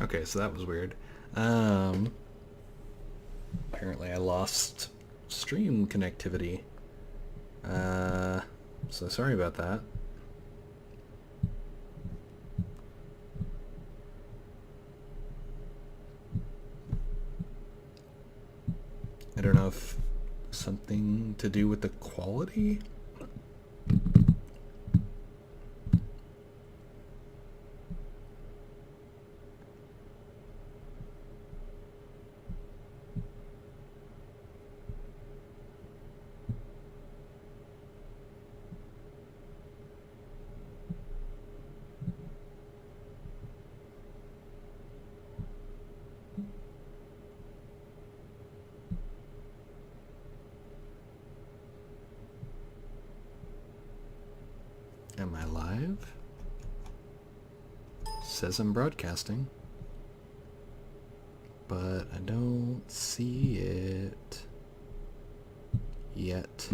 Okay, so that was weird. Apparently I lost stream connectivity. So sorry about that. I don't know if something to do with the quality? Am I live? Says I'm broadcasting, but I don't see it yet.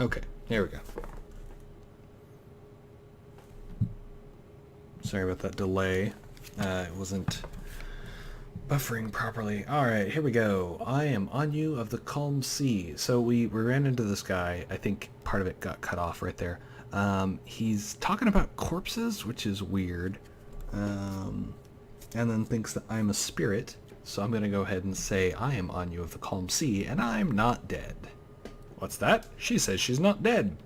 Okay, here we go. Sorry about that delay. It wasn't buffering properly. Alright, here we go. I am on you of the calm sea. So we ran into this guy. I think part of it got cut off right there. He's talking about corpses, which is weird. And then thinks that I'm a spirit. So I'm going to go ahead and say I am on you of the calm sea, and I'm not dead. What's that? She says she's not dead.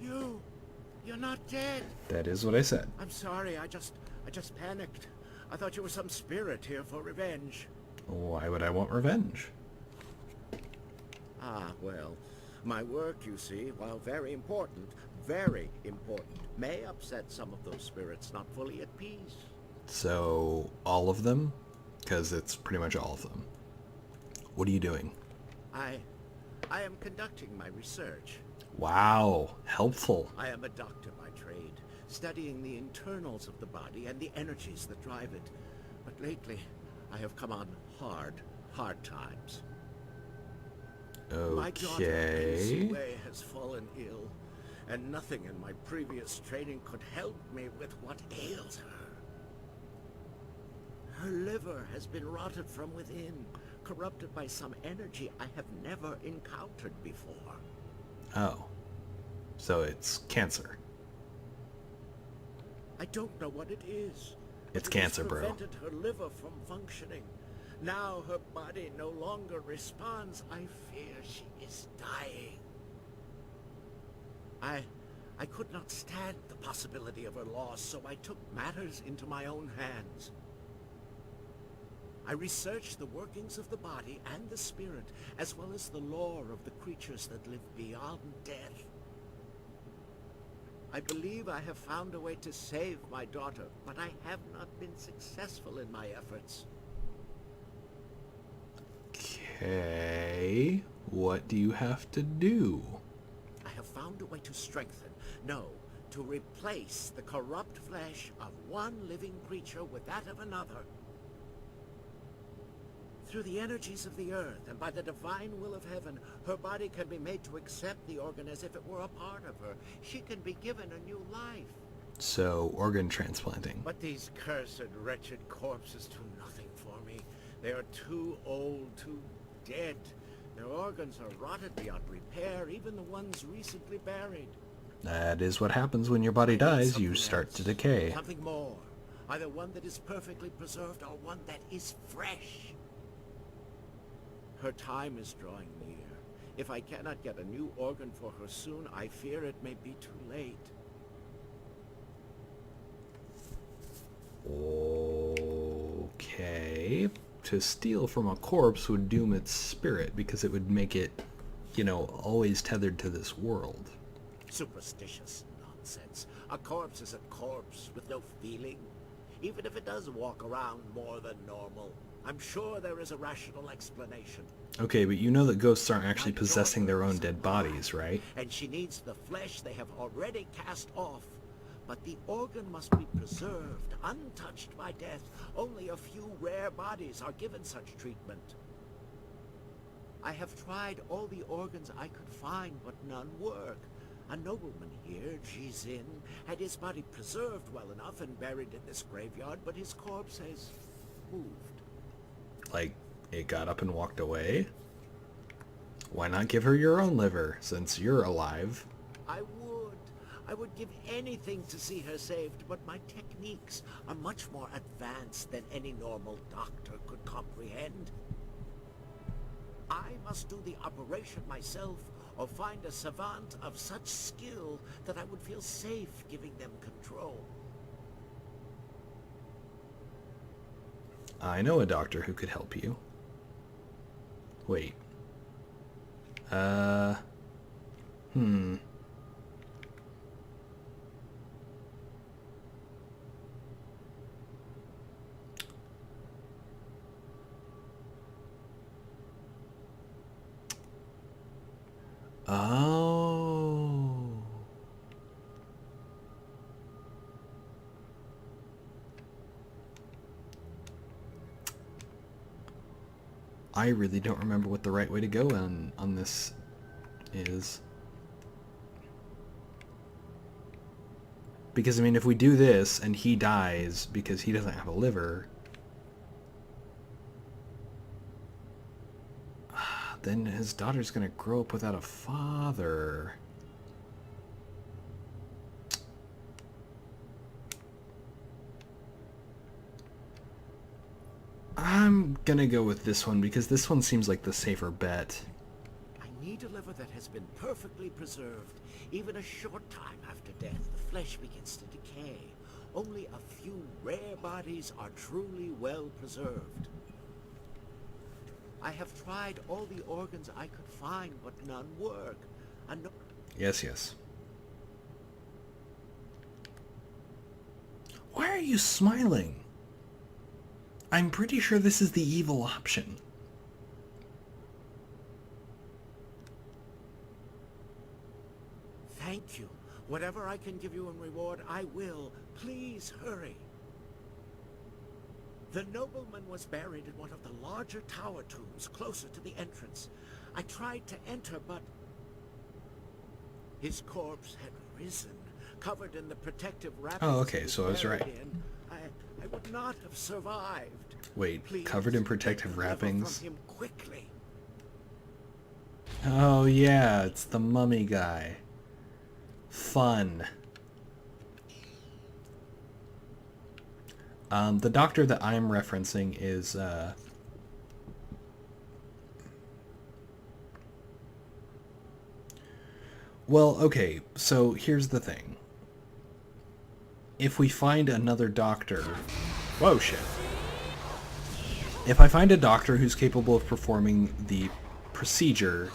You're not dead. That is what I said. I'm sorry, I just panicked. I thought you were some spirit here for revenge. Why would I want revenge? Ah, well, my work, you see, while very important, may upset some of those spirits not fully at peace. So, all of them? Because it's pretty much all of them. What are you doing? I am conducting my research. Wow, helpful. I am a doctor by trade, studying the internals of the body and the energies that drive it. But lately, I have come on hard times. My daughter, Sue, has fallen ill, and nothing in my previous training could help me with what ails her. Her liver has been rotted from within, corrupted by some energy I have never encountered before. Oh. So it's cancer. I don't know what it is. It's It cancer, has bro. prevented her liver from functioning. Now her body no longer responds. I fear she is dying. I could not stand the possibility of her loss, so I took matters into my own hands. I researched the workings of the body and the spirit, as well as the lore of the creatures that live beyond death. I believe I have found a way to save my daughter, but I have not been successful in my efforts. Okay. What do you have to do? I have found a way to strengthen, no, to replace the corrupt flesh of one living creature with that of another. Through the energies of the earth and by the divine will of heaven, her body can be made to accept the organ as if it were a part of her. She can be given a new life. So, organ transplanting. But these cursed, wretched corpses do nothing for me. They are too old, too dead. Their organs are rotted beyond repair, even the ones recently buried. That is what happens when your body dies. You start to decay. Something more. Either one that is perfectly preserved or one that is fresh. Her time is drawing near. If I cannot get a new organ for her soon, I fear it may be too late. Okay. to steal from a corpse would doom its spirit because it would make it, you know, always tethered to this world. Superstitious nonsense. A corpse is a corpse with no feeling. Even if it does walk around more than normal, I'm sure there is a rational explanation. Okay, but you know that ghosts aren't actually possessing their own dead bodies, right? And she needs the flesh they have already cast off. But the organ must be preserved, untouched by death. Only a few rare bodies are given such treatment. I have tried all the organs I could find, but none work. A nobleman here, Jizin, had his body preserved well enough and buried in this graveyard, but his corpse has moved. Like, it got up and walked away? Why not give her your own liver, since you're alive? I would give anything to see her saved, but my techniques are much more advanced than any normal doctor could comprehend. I must do the operation myself, or find a savant of such skill that I would feel safe giving them control. I know a doctor who could help you. Wait. Oh. I really don't remember what the right way to go on this is. Because, I mean, if we do this and he dies because he doesn't have a liver, then his daughter's gonna grow up without a father. I'm gonna go with this one because this one seems like the safer bet. I need a liver that has been perfectly preserved. Even a short time after death, the flesh begins to decay. Only a few rare bodies are truly well preserved. I have tried all the organs I could find, but none work. Yes, yes. Why are you smiling? I'm pretty sure this is the evil option. Thank you. Whatever I can give you in reward, I will. Please hurry. The nobleman was buried in one of the larger tower tombs closer to the entrance. I tried to enter, but his corpse had risen, covered in the protective wrappings. Oh, okay, so I was right. I would not have survived. Wait, Please, covered in protective get the liver wrappings? from him quickly. Oh yeah, it's the mummy guy. Fun. The doctor that I'm referencing is, well, okay, so here's the thing. If we find another doctor... Whoa, shit. If I find a doctor who's capable of performing the procedure,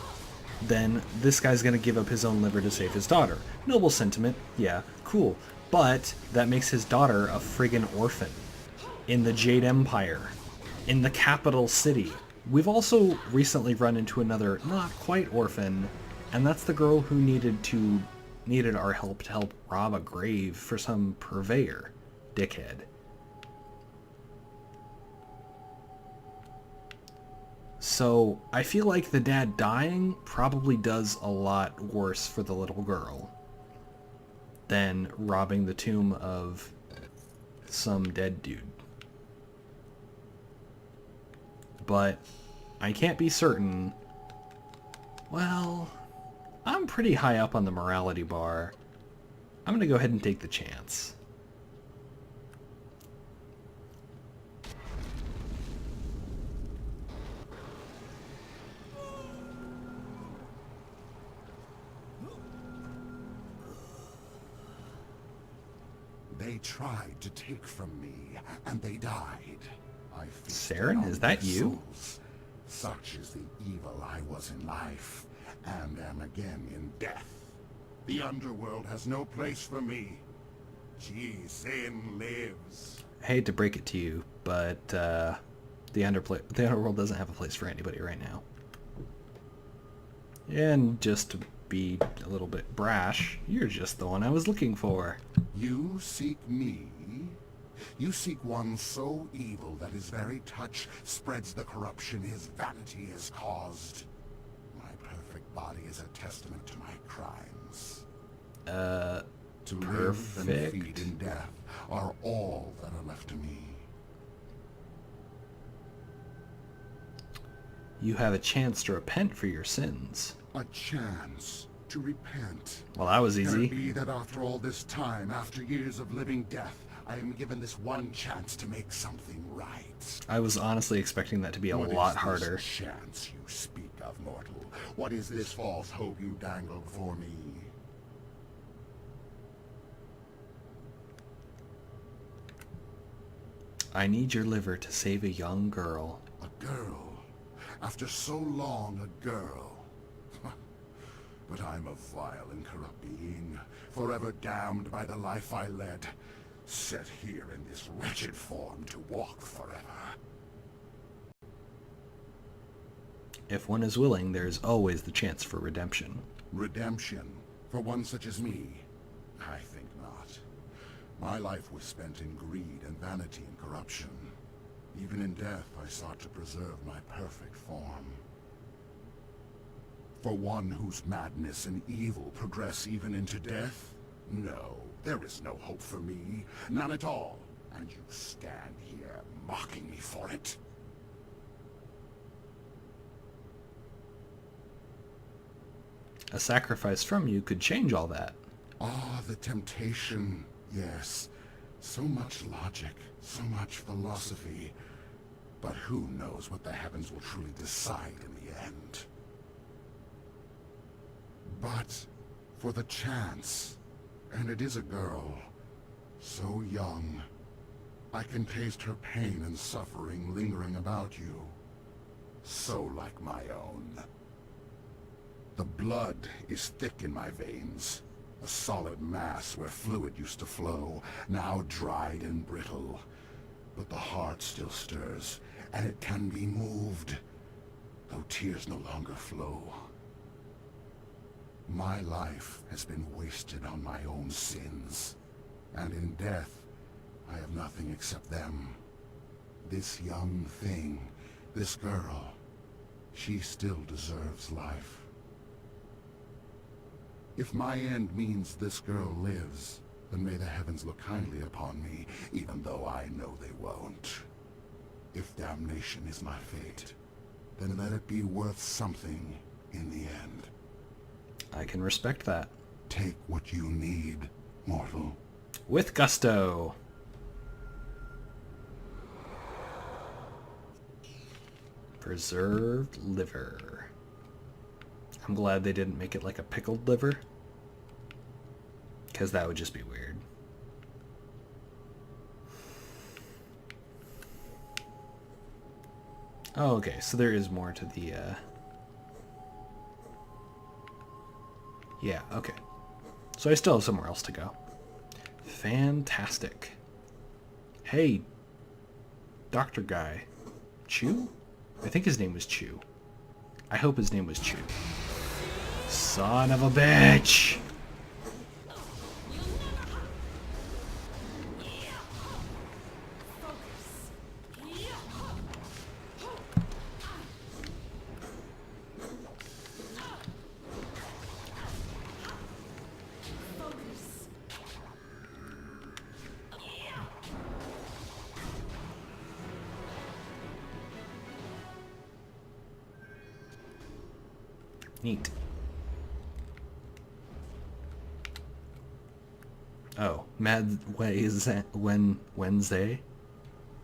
then this guy's gonna give up his own liver to save his daughter. Noble sentiment, yeah, cool. But that makes his daughter a friggin' orphan. In the Jade Empire. In the capital city. We've also recently run into another not quite orphan, and that's the girl who needed our help to help rob a grave for some purveyor. Dickhead. So, I feel like the dad dying probably does a lot worse for the little girl than robbing the tomb of some dead dude. But I can't be certain. Well, I'm pretty high up on the morality bar. I'm gonna go ahead and take the chance. They tried to take from me, and they died. I feasted Saren, on is that their you? souls. Such is the evil I was in life, and am again in death. The underworld has no place for me. Sin lives. I hate to break it to you, but the underworld doesn't have a place for anybody right now. And just to be a little bit brash, you're just the one I was looking for. You seek me? You seek one so evil that his very touch spreads the corruption his vanity has caused. My perfect body is a testament to my crimes. To live and Perfect. feed in death are all that are left to me. You have a chance to repent for your sins. A chance to repent. Well, that was Can easy. it be that after all this time, after years of living death, I am given this one chance to make something right? I was honestly expecting that to be a What lot is this harder. chance you speak of, mortal? What is this false hope you dangle before me? I need your liver to save a young girl. A girl. After so long, a girl. But I'm a vile and corrupt being, forever damned by the life I led, set here in this wretched form to walk forever. If one is willing, there is always the chance for redemption. Redemption? For one such as me? I think not. My life was spent in greed and vanity and corruption. Even in death, I sought to preserve my perfect form. For one whose madness and evil progress even into death? No, there is no hope for me. None at all. And you stand here mocking me for it? A sacrifice from you could change all that. Ah, the temptation. Yes. So much logic, so much philosophy. But who knows what the heavens will truly decide in the end? But for the chance, and it is a girl, so young, I can taste her pain and suffering lingering about you, so like my own. The blood is thick in my veins, a solid mass where fluid used to flow, now dried and brittle. But the heart still stirs, and it can be moved, though tears no longer flow. My life has been wasted on my own sins, and in death, I have nothing except them. This young thing, this girl, she still deserves life. If my end means this girl lives, then may the heavens look kindly upon me, even though I know they won't. If damnation is my fate, then let it be worth something in the end. I can respect that. Take what you need, mortal. With gusto. Preserved liver. I'm glad they didn't make it like a pickled liver, because that would just be weird. Oh, okay, so there is more to the, yeah, okay. So I still have somewhere else to go. Fantastic. Hey, doctor guy. Chew? I think his name was Chew. I hope his name was Chew. Son of a bitch! Neat. Oh, Mad Wednesday?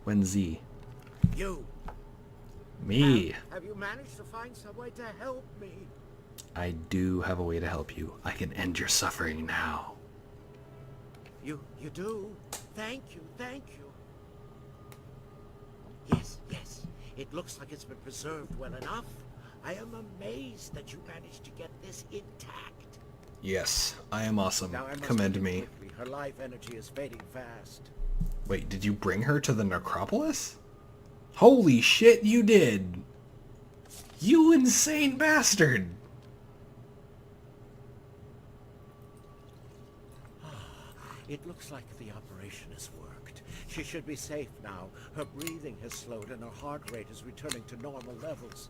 Wednesday. You! Me. Have you managed to find some way to help me? I do have a way to help you. I can end your suffering now. You do? Thank you, thank you. Yes, yes. It looks like it's been preserved well enough. I am amazed that you managed to get this intact. Yes, I am awesome. Now I must Commend begin me. quickly. Her life energy is fading fast. Wait, did you bring her to the necropolis? Holy shit, you did! You insane bastard! It looks like the operation has worked. She should be safe now. Her breathing has slowed and her heart rate is returning to normal levels.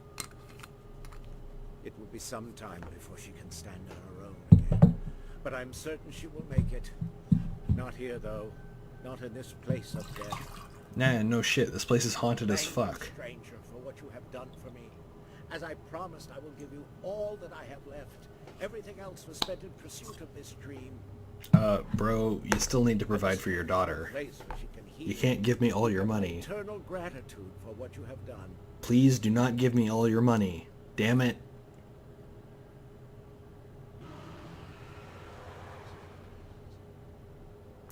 It will be some time before she can stand on her own again. But I'm certain she will make it. Not here, though. Not in this place of death. Nah, no shit. This place is haunted as Thank you, fuck. stranger, for what you have done for me. As I promised, I will give you all that I have left. Everything else was spent in pursuit of this dream. Bro, you still need to provide for your daughter. Place where she can heal. You can't give me all your money. Eternal gratitude for what you have done. Please do not give me all your money. Damn it.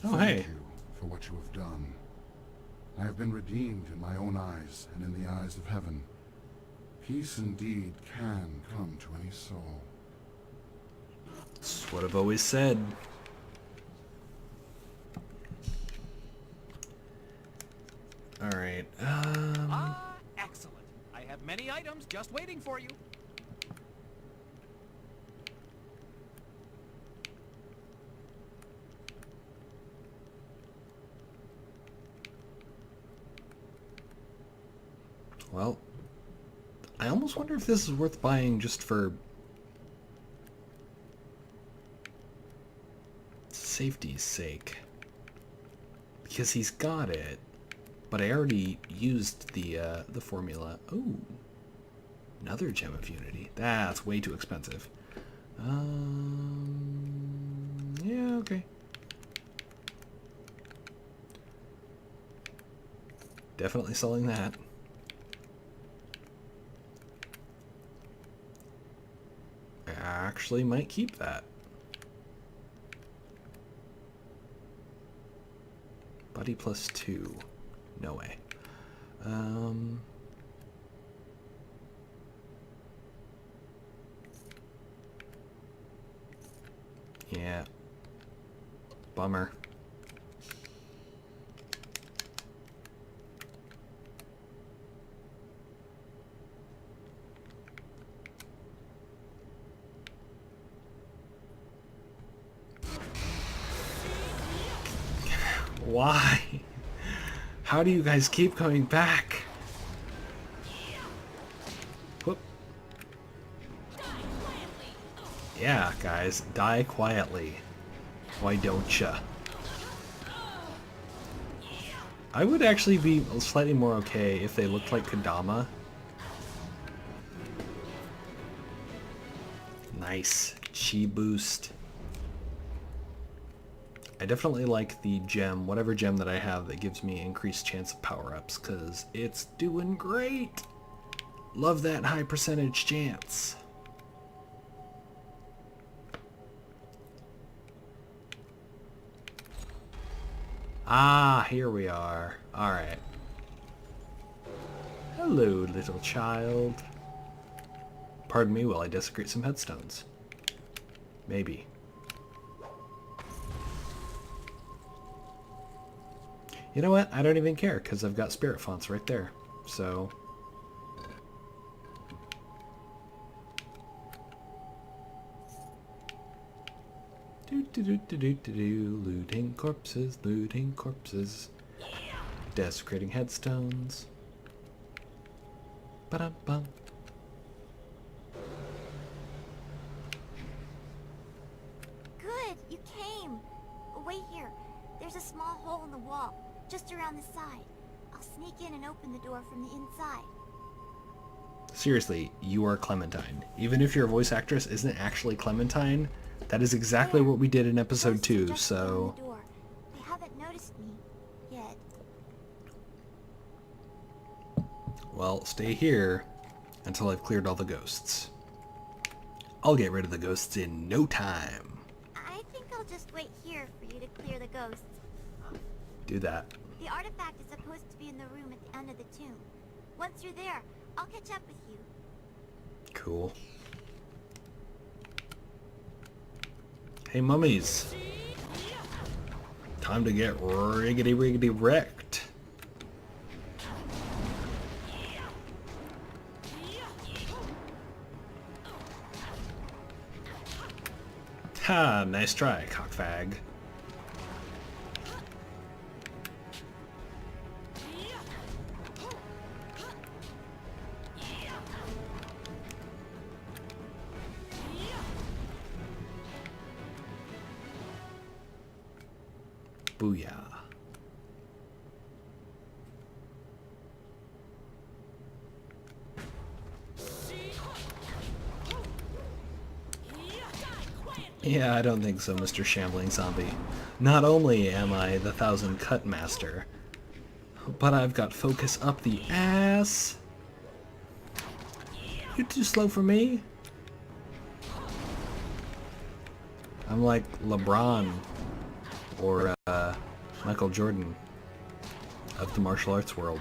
Oh, Thank hey. you for what you have done. I have been redeemed in my own eyes and in the eyes of heaven. Peace indeed can come to any soul. That's what I've always said. Alright, Excellent. I have many items just waiting for you. well, I almost wonder if this is worth buying just for safety's sake. Because he's got it, but I already used the formula. Ooh, another Gem of Unity. That's way too expensive. Yeah, okay. Definitely selling that. I actually might keep that. Buddy plus 2. No way. Yeah. Bummer. Why? How do you guys keep coming back? Whoop. Yeah, guys, die quietly. Why don't ya? I would actually be slightly more okay if they looked like Kodama. Nice. Chi boost. I definitely like the gem, whatever gem that I have that gives me increased chance of power-ups, because it's doing great! Love that high percentage chance. Ah, here we are. Alright. Hello, little child. Pardon me while I desecrate some headstones. Maybe. You know what? I don't even care, because I've got spirit fonts right there. So... Looting corpses, looting corpses. Desecrating headstones. Ba-dum-bum. Good, you came. Wait here. There's a small hole in the wall, just around the side. I'll sneak in and open the door from the inside. Seriously, you are Clementine. Even if your voice actress isn't actually Clementine, that is exactly what we did in episode 2, so... The door. They haven't noticed me yet. Well, stay here until I've cleared all the ghosts. I'll get rid of the ghosts in no time. I think I'll just wait here for you to clear the ghosts. Do that. The artifact is supposed to be in the room at the end of the tomb. Once you're there, I'll catch up with you. Cool. Hey, mummies. Time to get riggedy wrecked. Ha! Nice try, cockfag. Booyah. Yeah, I don't think so, Mr. Shambling Zombie. Not only am I the 1,000 cut master, but I've got focus up the ass. You're too slow for me. I'm like LeBron or Michael Jordan of the martial arts world.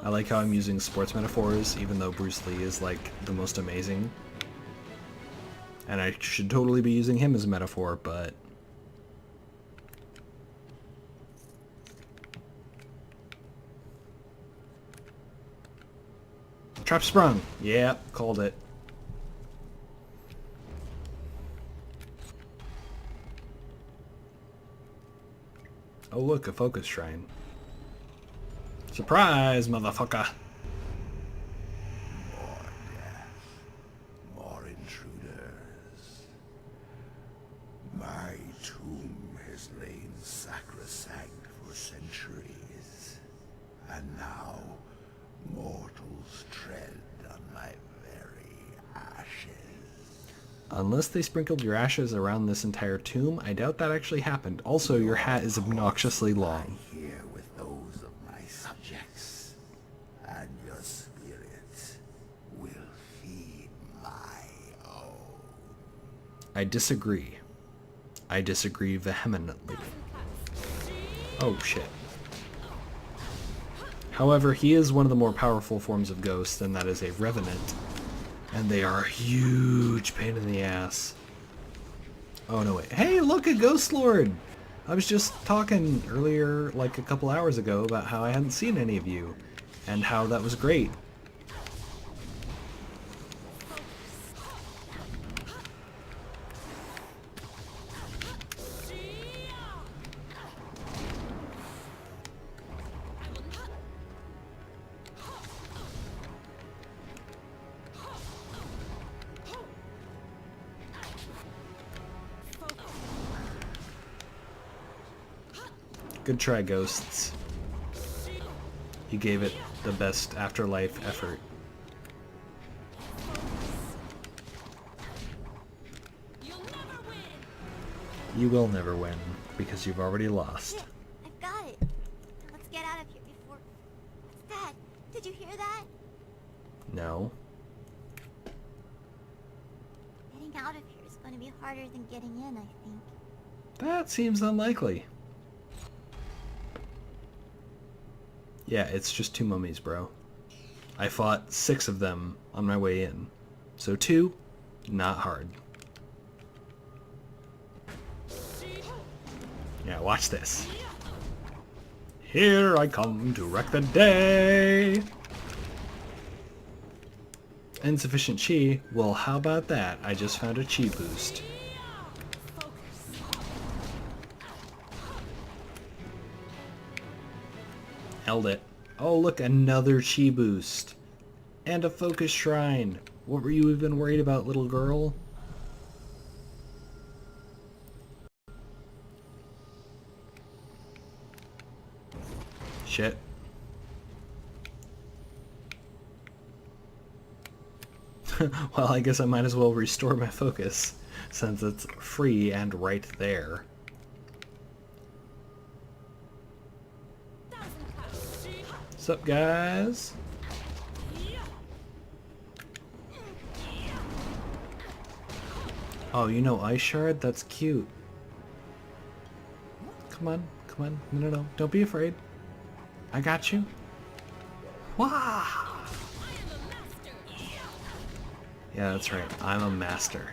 I like how I'm using sports metaphors, even though Bruce Lee is like the most amazing. And I should totally be using him as a metaphor, but... Trap sprung! Yeah, called it. Oh look, a focus shrine. Surprise, motherfucker! More intruders. My tomb has lain sacrosanct for centuries, and now mortals tread on my very ashes. Unless they sprinkled your ashes around this entire tomb, I doubt that actually happened. Also, your hat is obnoxiously long. I here with those of my subjects, and your spirit will feed my own. I disagree. I disagree vehemently. Oh shit. However, he is one of the more powerful forms of ghost, and that is a revenant. And they are a huge pain in the ass. Oh no, wait. Hey, look, a ghost lord! I was just talking earlier, like a couple hours ago, about how I hadn't seen any of you, and how that was great. Good try, ghosts. You gave it the best afterlife effort. You will never win, because you've already lost. Shit, I've got it. Let's get out of here before... What's that? Did you hear that? No. Getting out of here is going to be harder than getting in, I think. That seems unlikely. Yeah, it's just 2 mummies, bro. I fought 6 of them on my way in. So 2, not hard. Yeah, watch this. Here I come to wreck the day! Insufficient chi? Well, how about that? I just found a chi boost. Held it. Oh, look, another chi boost. And a focus shrine. What were you even worried about, little girl? Shit. Well, I guess I might as well restore my focus, since it's free and right there. What's up, guys? Oh, you know Ice Shard? That's cute. Come on, come on. No, no, no. Don't be afraid. I got you. Wah! Yeah, that's right. I'm a master.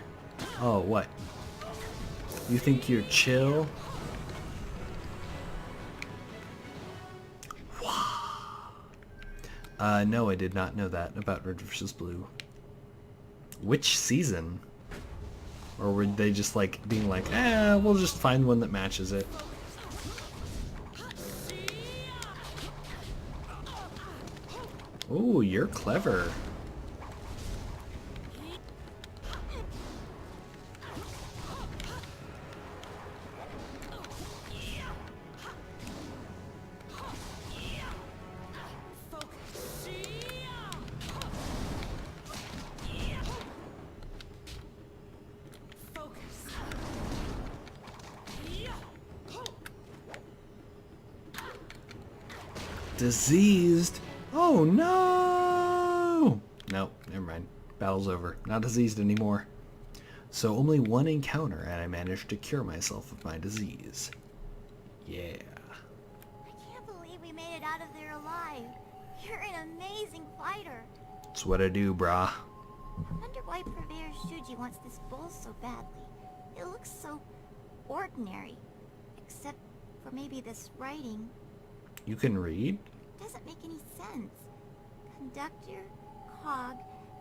Oh, what? You think you're chill? No, I did not know that about Red vs. Blue. Which season? Or were they just like being like, we'll just find one that matches it? Ooh, you're clever. Diseased? Oh no! Nope, never mind. Battle's over. Not diseased anymore. So only one encounter and I managed to cure myself of my disease. Yeah. I can't believe we made it out of there alive. You're an amazing fighter. That's what I do, brah. I wonder why Purveyor Shuji wants this bowl so badly. It looks so ordinary. Except for maybe this writing. You can read? Doesn't make any sense. Conductor, cog,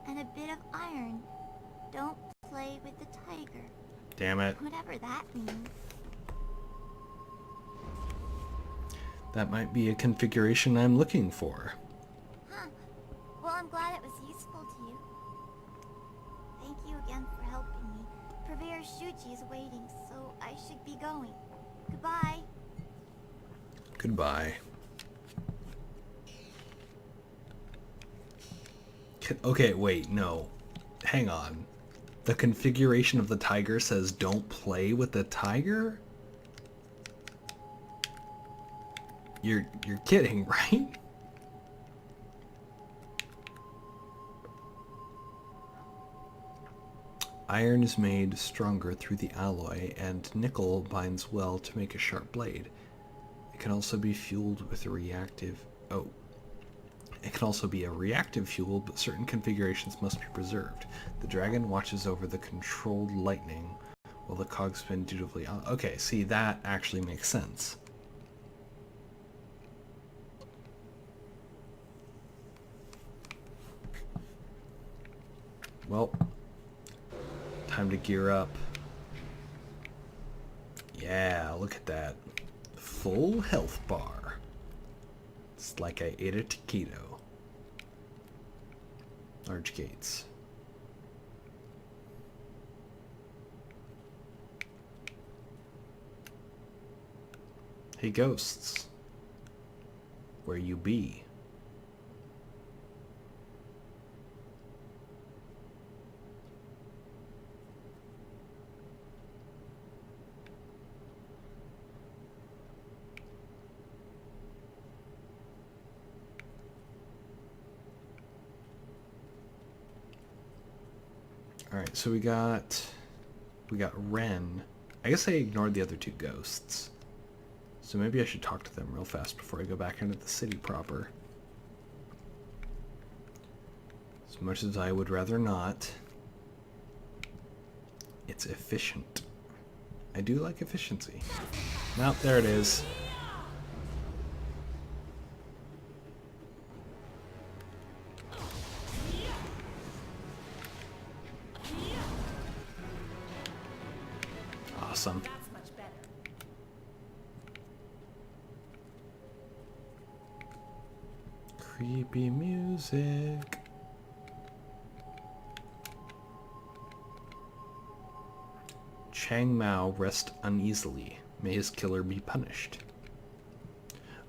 and a bit of iron. Don't play with the tiger. Damn it. Whatever that means. That might be a configuration I'm looking for. Huh. Well, I'm glad it was useful to you. Thank you again for helping me. Purveyor Shuji is waiting, so I should be going. Goodbye. Goodbye. Okay, wait, no. Hang on. The configuration of the tiger says don't play with the tiger? You're kidding, right? Iron is made stronger through the alloy, and nickel binds well to make a sharp blade. It can also be fueled with a reactive... Oh. It can also be a reactive fuel, but certain configurations must be preserved. The dragon watches over the controlled lightning, while the cogs spin dutifully on... Okay, see, that actually makes sense. Well, time to gear up. Yeah, look at that. Full health bar. It's like I ate a taquito. Large gates. Hey ghosts. Where you be? Alright, so we got Ren. I guess I ignored the other two ghosts. So maybe I should talk to them real fast before I go back into the city proper. As much as I would rather not. It's efficient. I do like efficiency. Nope, there it is. Awesome. That's much better. Creepy music. Chang Mao rest uneasily. May his killer be punished.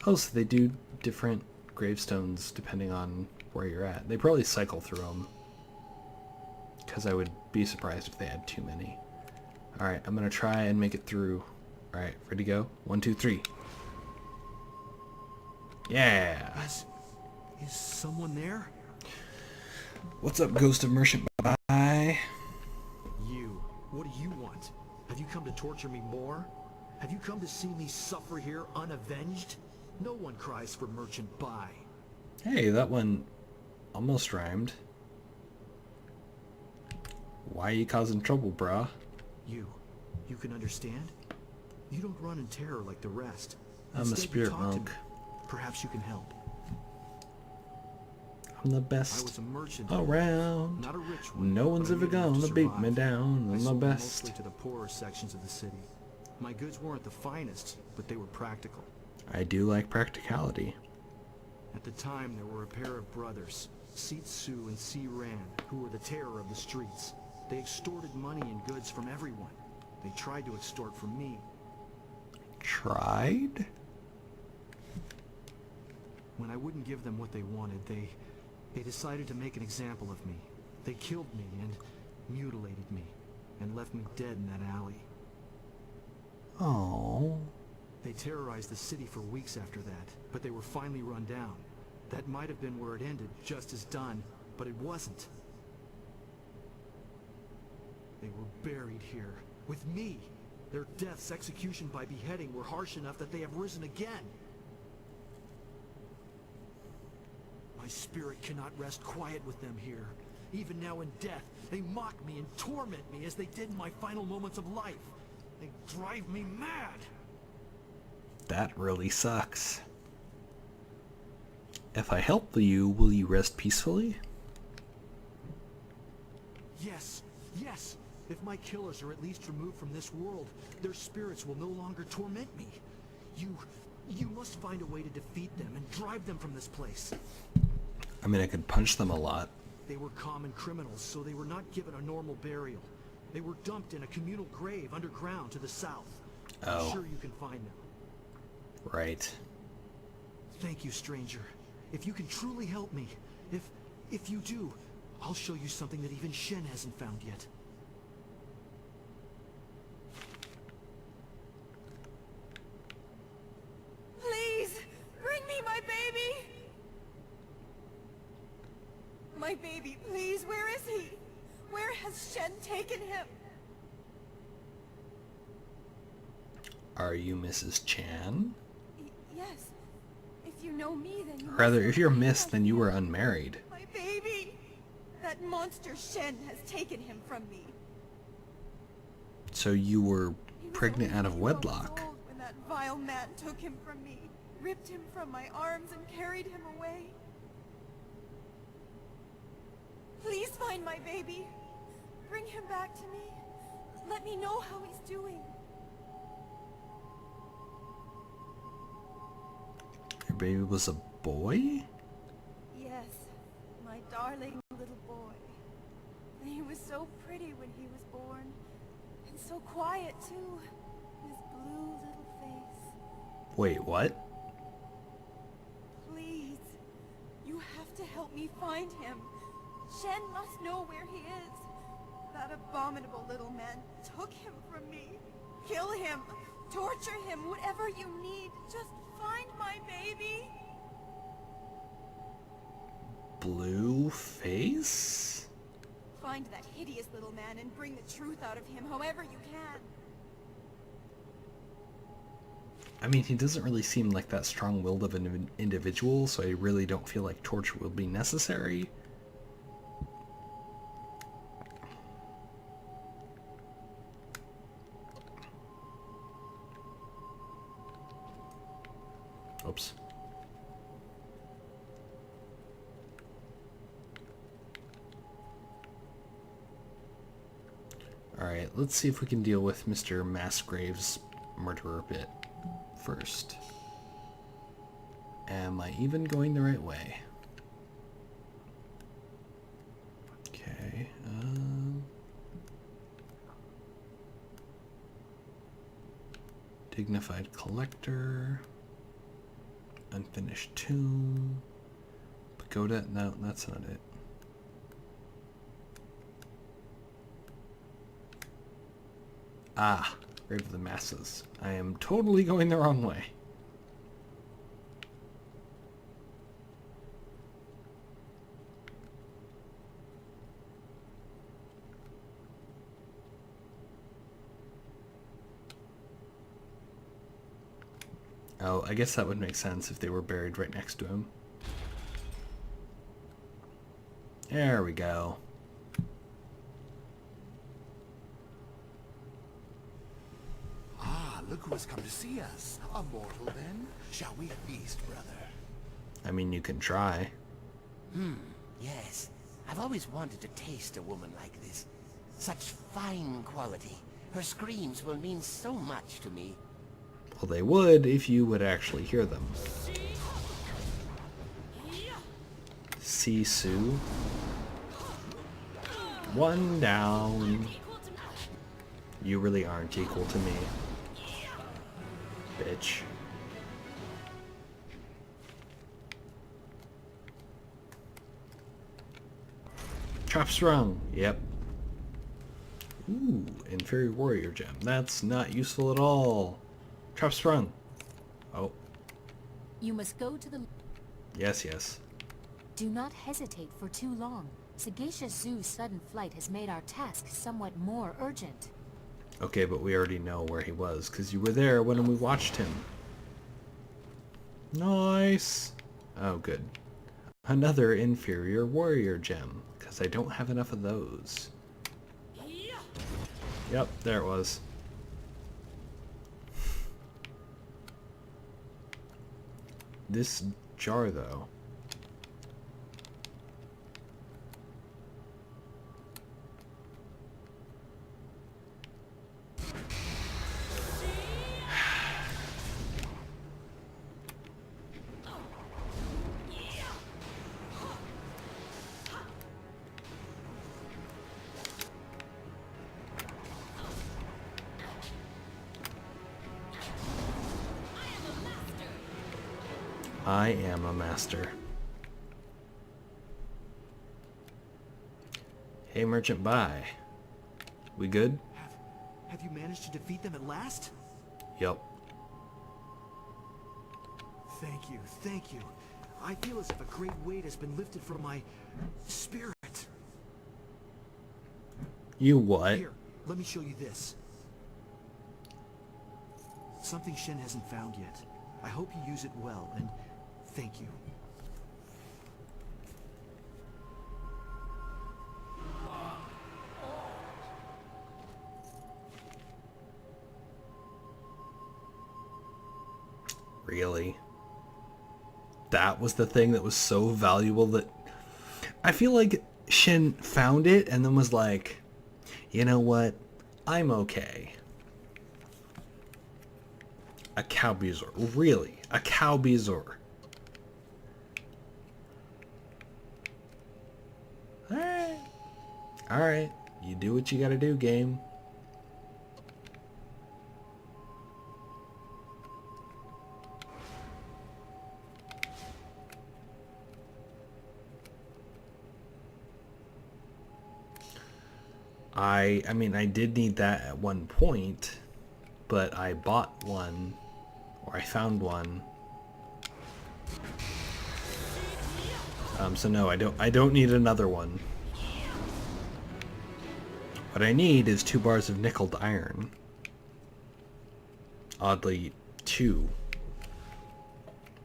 Oh, so they do different gravestones depending on where you're at. They probably cycle through them. Because I would be surprised if they had too many. Alright, I'm going to try and make it through. Alright, ready to go? 1, 2, 3. Yeah! Is someone there? What's up, Ghost of Merchant? Bye. You. What do you want? Have you come to torture me more? Have you come to see me suffer here unavenged? No one cries for merchant buy. Hey, that one almost rhymed. Why you causing trouble, brah? You can understand? You don't run in terror like the rest. I'm a Instead, you spirit talk to monk. me. Perhaps you can help. I'm the I best was a merchant, around. not a rich one. No one's but I ever made enough gonna to beat me survive. down. I I'm the sold best. mostly to the poorer sections of the city. My goods weren't the finest, but they were practical. I do like practicality. At the time, there were a pair of brothers, Seat Su and Si Ran, who were the terror of the streets. They extorted money and goods from everyone. They tried to extort from me. Tried? When I wouldn't give them what they wanted, they decided to make an example of me. They killed me and mutilated me and left me dead in that alley. Oh. They terrorized the city for weeks after that, but they were finally run down. That might have been where it ended, just as done, but it wasn't. They were buried here, with me. Their deaths, execution by beheading, were harsh enough that they have risen again. My spirit cannot rest quiet with them here. Even now in death, they mock me and torment me as they did in my final moments of life. They drive me mad. That really sucks. If I help you, will you rest peacefully? Yes, yes. If my killers are at least removed from this world, their spirits will no longer torment me. You must find a way to defeat them and drive them from this place. I mean, I could punch them a lot. They were common criminals, so they were not given a normal burial. They were dumped in a communal grave underground to the south. Oh. I'm sure you can find them. Right. Thank you, stranger. If you can truly help me, if you do, I'll show you something that even Shen hasn't found yet. Please, bring me my baby! My baby, please, where is he? Where has Shen taken him? Are you Mrs. Chan? Yes. If you know me, then you Rather, must if you're know Miss, I then you were am. unmarried. My baby! That monster Shen has taken him from me. So you were He was pregnant only out of 3 months wedlock. old when that vile man took him from me, ripped him from my arms and carried him away. Please find my baby. Bring him back to me. Let me know how he's doing. Your baby was a boy? Yes, my darling little boy. And he was so pretty when he was born. And so quiet, too. His blue little face. Wait, what? Please, you have to help me find him. Shen must know where he is. That abominable little man took him from me. Kill him. Torture him. Whatever you need. Just find my baby. Blue face? Find that hideous little man and bring the truth out of him however you can. I mean, he doesn't really seem like that strong-willed of an individual, so I really don't feel like torture will be necessary. Oops. Alright, let's see if we can deal with Mr. Massgrave's murderer bit first. Am I even going the right way? Okay, Dignified Collector. Unfinished Tomb. Pagoda? No, that's not it. Ah, Grave of the Masses. I am totally going the wrong way. Oh, I guess that would make sense if they were buried right next to him. There we go. Ah, look who has come to see us. A mortal, then? Shall we feast, brother? I mean, you can try. Yes. I've always wanted to taste a woman like this. Such fine quality. Her screams will mean so much to me. Well, they would if you would actually hear them. Sisu. One down. You really aren't equal to me. Bitch. Trap sprung. Yep. Ooh, inferior warrior gem. That's not useful at all. Trap sprung. Oh. You must go to the... Yes, yes. Do not hesitate for too long. Sagacious Zoo's sudden flight has made our task somewhat more urgent. Okay, but we already know where he was, because you were there when we watched him. Nice! Oh, good. Another inferior warrior gem, because I don't have enough of those. Yep, there it was. This jar, though. I am a master. Hey, merchant, buy. We good? Have you managed to defeat them at last? Yep. Thank you, thank you. I feel as if a great weight has been lifted from my spirit. You what? Here, let me show you this. Something Shen hasn't found yet. I hope you use it well, and thank you. Really? That was the thing that was so valuable that... I feel like Shen found it and then was like, you know what? I'm okay. A cow bezoar. Really? A cow bezoar. Alright. Alright. You do what you gotta do, game. I mean, I did need that at one point, but I bought one, or I found one. So no, I don't need another one. What I need is 2 bars of nickeled iron. Oddly, 2.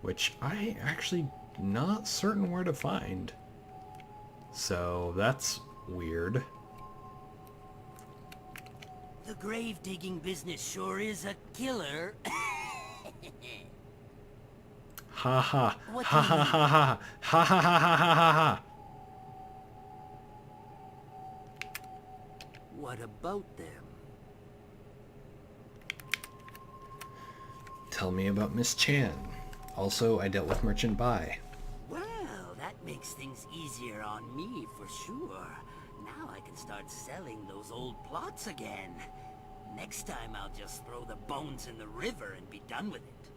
Which I actually not certain where to find. So that's weird. The grave digging business sure is a killer. Ha ha. What Ha do you ha ha ha. Ha ha ha ha ha ha ha. What about them? Tell me about Miss Chan. Also, I dealt with Merchant Bai. Well, that makes things easier on me for sure. Now I can start selling those old plots again. Next time I'll just throw the bones in the river and be done with it.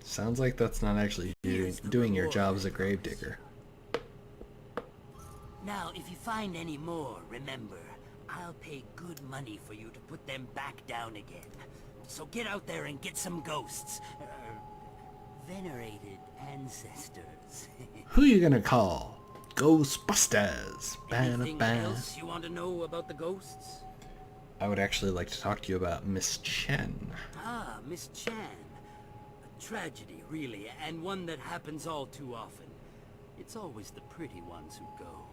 Sounds like that's not actually doing your job as a gravedigger. Now, if you find any more, remember, I'll pay good money for you to put them back down again. So get out there and get some ghosts. Venerated ancestors. Who you gonna call? Ghostbusters. Anything else you want to know about the ghosts? I would actually like to talk to you about Miss Chen. Ah, Miss Chan. A tragedy, really, and one that happens all too often. It's always the pretty ones who go.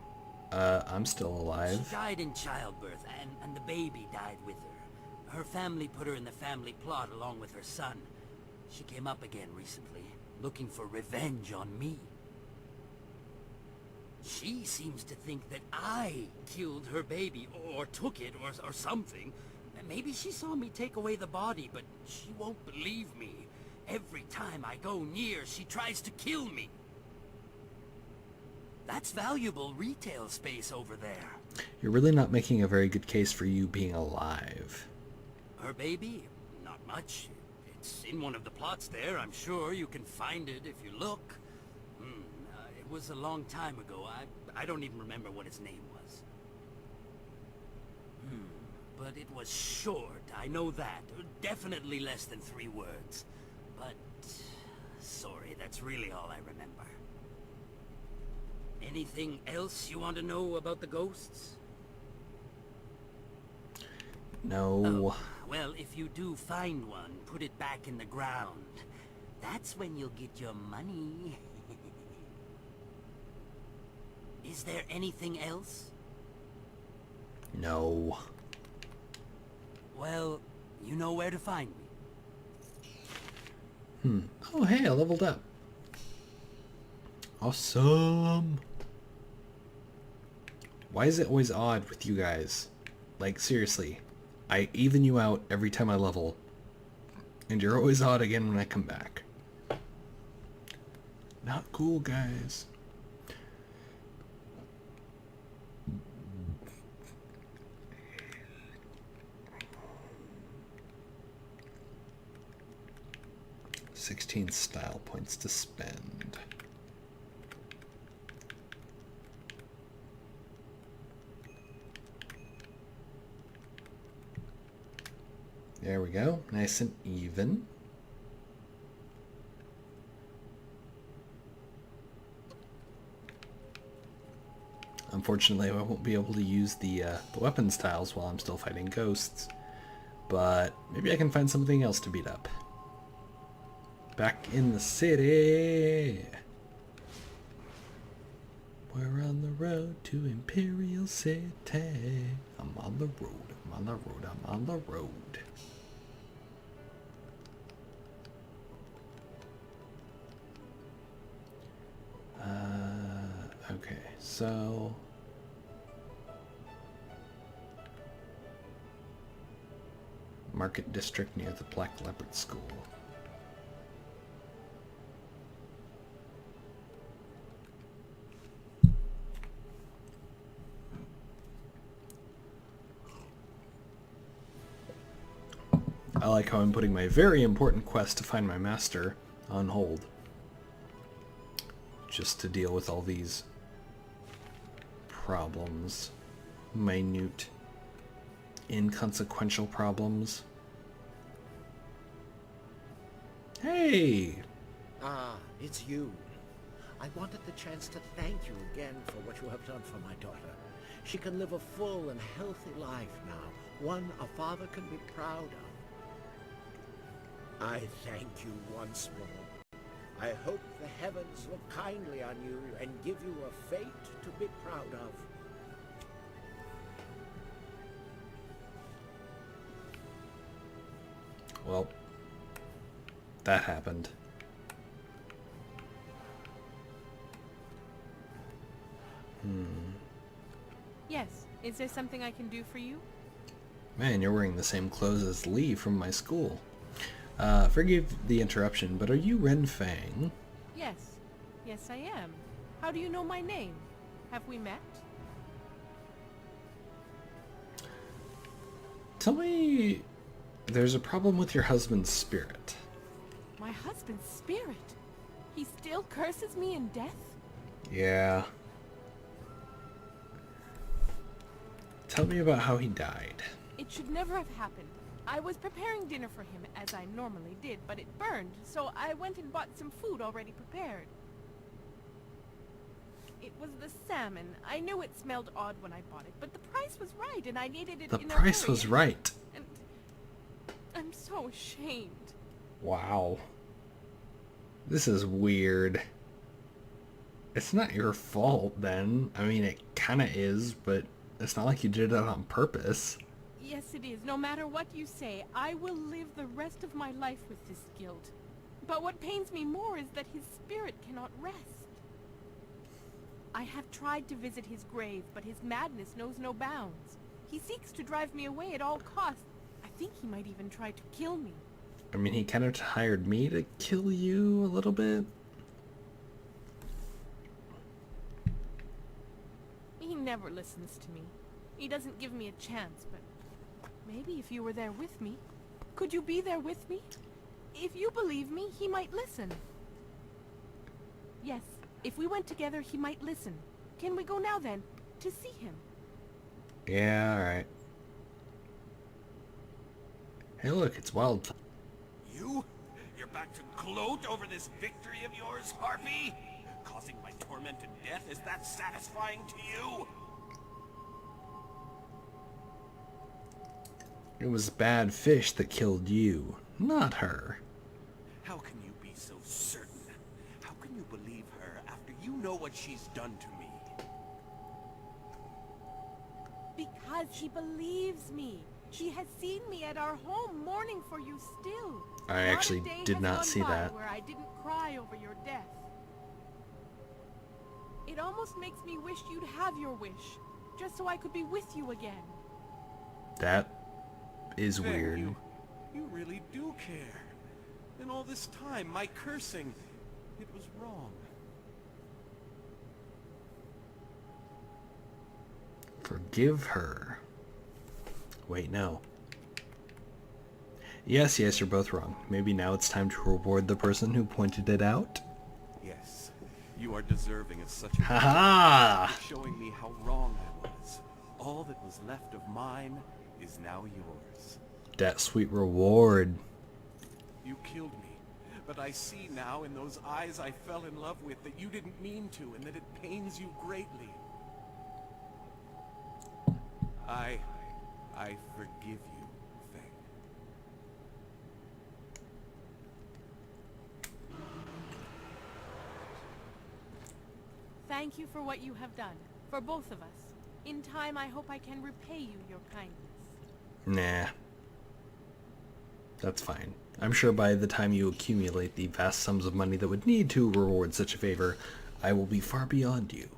I'm still alive. She died in childbirth, and the baby died with her. Her family put her in the family plot along with her son. She came up again recently, looking for revenge on me. She seems to think that I killed her baby, or took it, or something. Maybe she saw me take away the body, but she won't believe me. Every time I go near, she tries to kill me. That's valuable retail space over there. You're really not making a very good case for you being alive. Her baby? Not much. It's in one of the plots there. I'm sure you can find it if you look. It was a long time ago. I don't even remember what its name was. But it was short, I know that. Definitely less than 3 words. But, sorry, that's really all I remember. Anything else you want to know about the ghosts? No. Oh, well, if you do find one, put it back in the ground. That's when you'll get your money. Is there anything else? No. Well, you know where to find me. Oh, hey, I leveled up. Awesome. Why is it always odd with you guys? Like, seriously. I even you out every time I level. And you're always odd again when I come back. Not cool, guys. $16 style points to spend. There we go, nice and even. Unfortunately, I won't be able to use the weapons tiles while I'm still fighting ghosts, but maybe I can find something else to beat up. Back in the city. We're on the road to Imperial City. I'm on the road, I'm on the road, I'm on the road. Okay, so... Market District near the Black Leopard School. I like how I'm putting my very important quest to find my master on hold. Just to deal with all these problems. Minute, inconsequential problems. Hey! Ah, it's you. I wanted the chance to thank you again for what you have done for my daughter. She can live a full and healthy life now, one a father can be proud of. I thank you once more. I hope the heavens look kindly on you and give you a fate to be proud of. Well, that happened. Yes. Is there something I can do for you? Man, you're wearing the same clothes as Lee from my school. Forgive the interruption, but are you Ren Fang? Yes. Yes, I am. How do you know my name? Have we met? Tell me, there's a problem with your husband's spirit. My husband's spirit? He still curses me in death? Yeah. Tell me about how he died. It should never have happened. I was preparing dinner for him, as I normally did, but it burned, so I went and bought some food already prepared. It was the salmon. I knew it smelled odd when I bought it, but the price was right, and I needed it The in a hurry. price was right. And I'm so ashamed. Wow. This is weird. It's not your fault then. I mean, it kinda is, but it's not like you did it on purpose. Yes, it is. No matter what you say, I will live the rest of my life with this guilt. But what pains me more is that his spirit cannot rest. I have tried to visit his grave, but his madness knows no bounds. He seeks to drive me away at all costs. I think he might even try to kill me. I mean, he kind of hired me to kill you a little bit. He never listens to me. He doesn't give me a chance, but maybe if you were there with me, could you be there with me? If you believe me, he might listen. Yes, if we went together, he might listen. Can we go now then, to see him? Yeah, alright. Hey look, it's Wild. You? You're back to gloat over this victory of yours, Harpy? Causing my torment and death, is that satisfying to you? It was bad fish that killed you, not her. How can you be so certain? How can you believe her after you know what she's done to me? Because she believes me. She has seen me at our home mourning for you still. I actually Not a day did has not gone see by that. where I didn't cry over your death. It almost makes me wish you'd have your wish, just so I could be with you again. That is Then weird. You really do care. And all this time, my cursing, it was wrong. Forgive her. Wait, no. Yes, yes, you're both wrong. Maybe now it's time to reward the person who pointed it out? Yes, you are deserving of such a Ha-ha! for showing me how wrong I was. All that was left of mine is now yours. That sweet reward. You killed me, but I see now in those eyes I fell in love with that you didn't mean to and that it pains you greatly. I forgive you, Feng. Thank you for what you have done, for both of us. In time, I hope I can repay you your kindness. Nah. That's fine. I'm sure by the time you accumulate the vast sums of money that would need to reward such a favor, I will be far beyond you.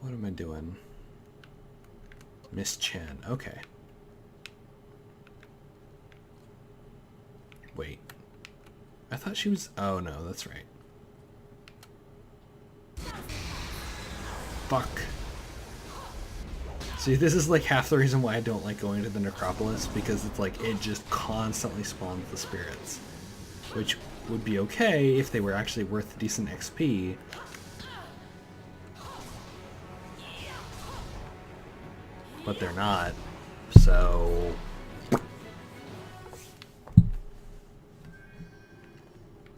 What am I doing? Miss Chen. Okay. Wait. I thought she was... Oh, no, that's right. Fuck. See, this is like half the reason why I don't like going to the necropolis, because it's like it just constantly spawns the spirits. Which would be okay if they were actually worth decent XP. But they're not, so...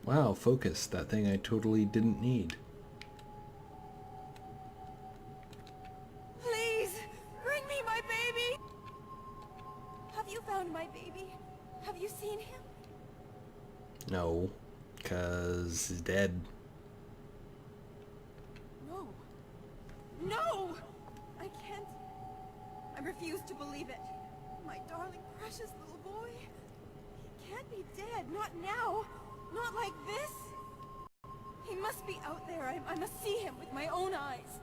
Wow, focus, that thing I totally didn't need. Please, bring me my baby! Have you found my baby? Have you seen him? No, 'cause he's dead. No. No! I can't. I refuse to believe it. My darling, precious little boy. He can't be dead. Not now. Not like this. He must be out there. I must see him with my own eyes.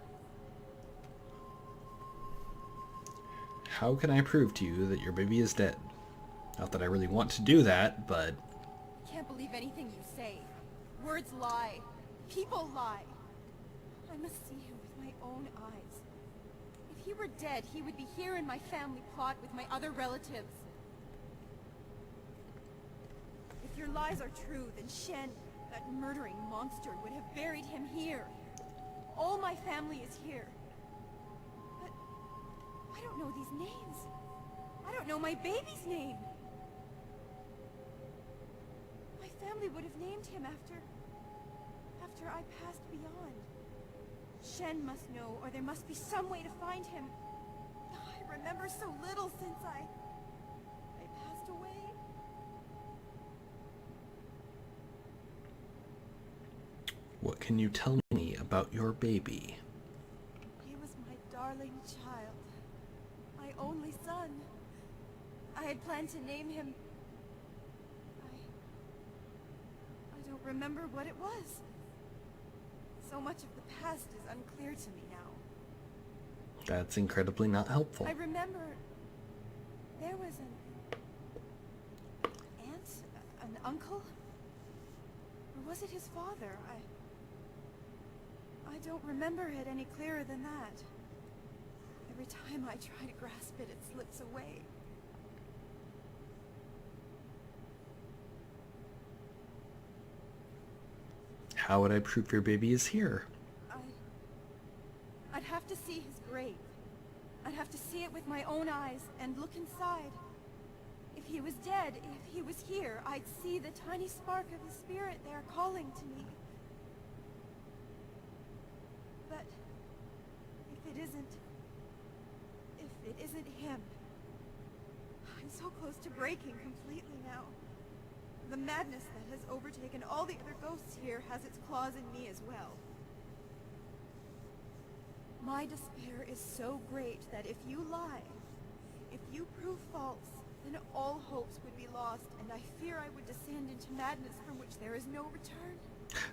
How can I prove to you that your baby is dead? Not that I really want to do that, but... I can't believe anything you say. Words lie. People lie. I must see him with my own eyes. If he were dead, he would be here in my family plot with my other relatives. If your lies are true, then Shen, that murdering monster, would have buried him here. All my family is here. But I don't know these names. I don't know my baby's name. My family would have named him after I passed beyond. Shen must know, or there must be some way to find him. I remember so little since I passed away. What can you tell me about your baby? He was my darling child. My only son. I had planned to name him... I don't remember what it was. So much of the past is unclear to me now. That's incredibly not helpful. I remember there was an aunt, an uncle, or was it his father? I don't remember it any clearer than that. Every time I try to grasp it, it slips away. How would I prove your baby is here? I'd have to see his grave. I'd have to see it with my own eyes and look inside. If he was dead, if he was here, I'd see the tiny spark of his spirit there calling to me. But if it isn't him, I'm so close to breaking completely now. The madness that has overtaken all the other ghosts here has its claws in me as well. My despair is so great that if you lie, if you prove false, then all hopes would be lost, and I fear I would descend into madness from which there is no return.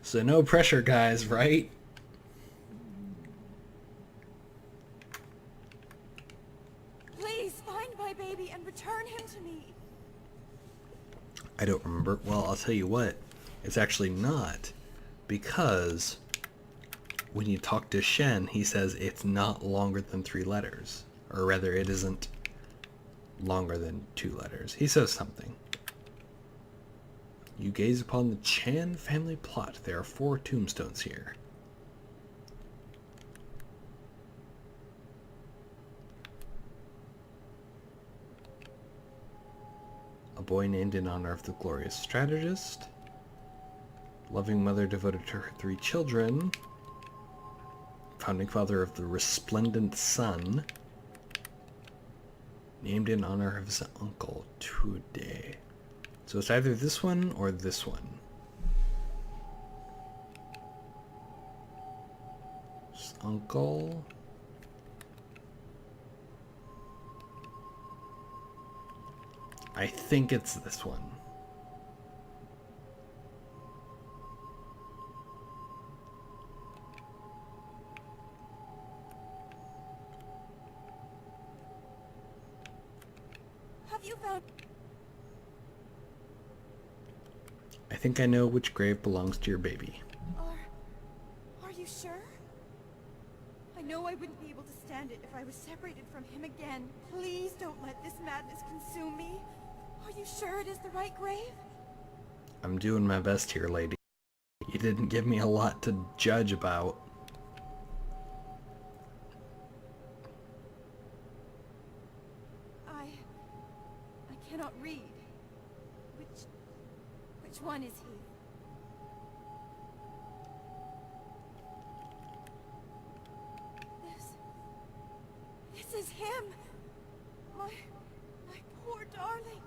So no pressure, guys, right? Please find my baby and return him to me. I don't remember. Well, I'll tell you what. It's actually not. Because when you talk to Shen, he says it's not longer than 3 letters. Or rather, it isn't longer than 2 letters. He says something. You gaze upon the Chan family plot. There are 4 tombstones here. A boy named in honor of the glorious strategist. Loving mother devoted to her 3 children. Founding father of the resplendent sun. Named in honor of his uncle today. So it's either this one or this one. His uncle. I think it's this one. Have you found... I think I know which grave belongs to your baby. Are you sure? I know I wouldn't be able to stand it if I was separated from him again. Please don't let this madness consume me. Are you sure it is the right grave? I'm doing my best here, lady. You didn't give me a lot to judge about. I cannot read. Which one is he? This is him! My poor darling.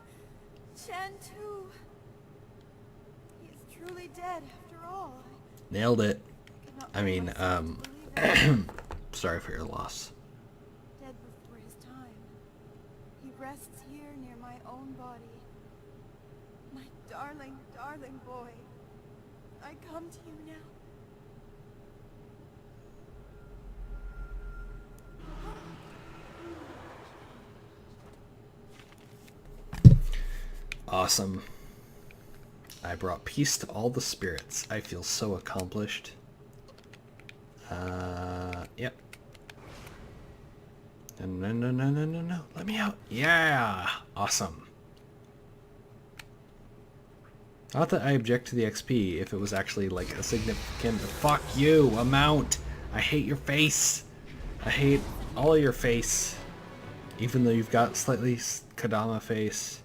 Shan too. He is truly dead after all. Nailed it. I mean, sorry for your loss. Dead before his time. He rests here near my own body. My darling, darling boy. I come to you now. Awesome. I brought peace to all the spirits. I feel so accomplished. Yep. No. Let me out. Yeah. Awesome. Not that I object to the XP if it was actually like a significant... Fuck you, amount. I hate your face. I hate all of your face. Even though you've got slightly Kadama face.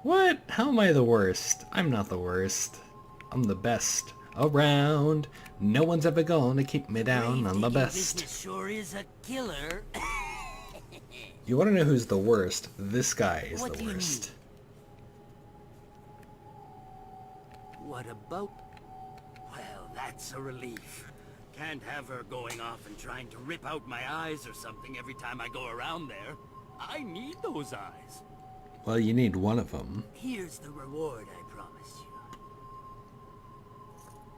What? How am I the worst? I'm not the worst. I'm the best. around. No one's ever gonna keep me down. I'm the Grave-digging best. business sure is a killer. You want to know who's the worst? This guy is What the do you worst. What about... Well, that's a relief. Can't have her going off and trying to rip out my eyes or something every time I go around there. I need those eyes. Well, you need one of them. Here's the reward I promised you.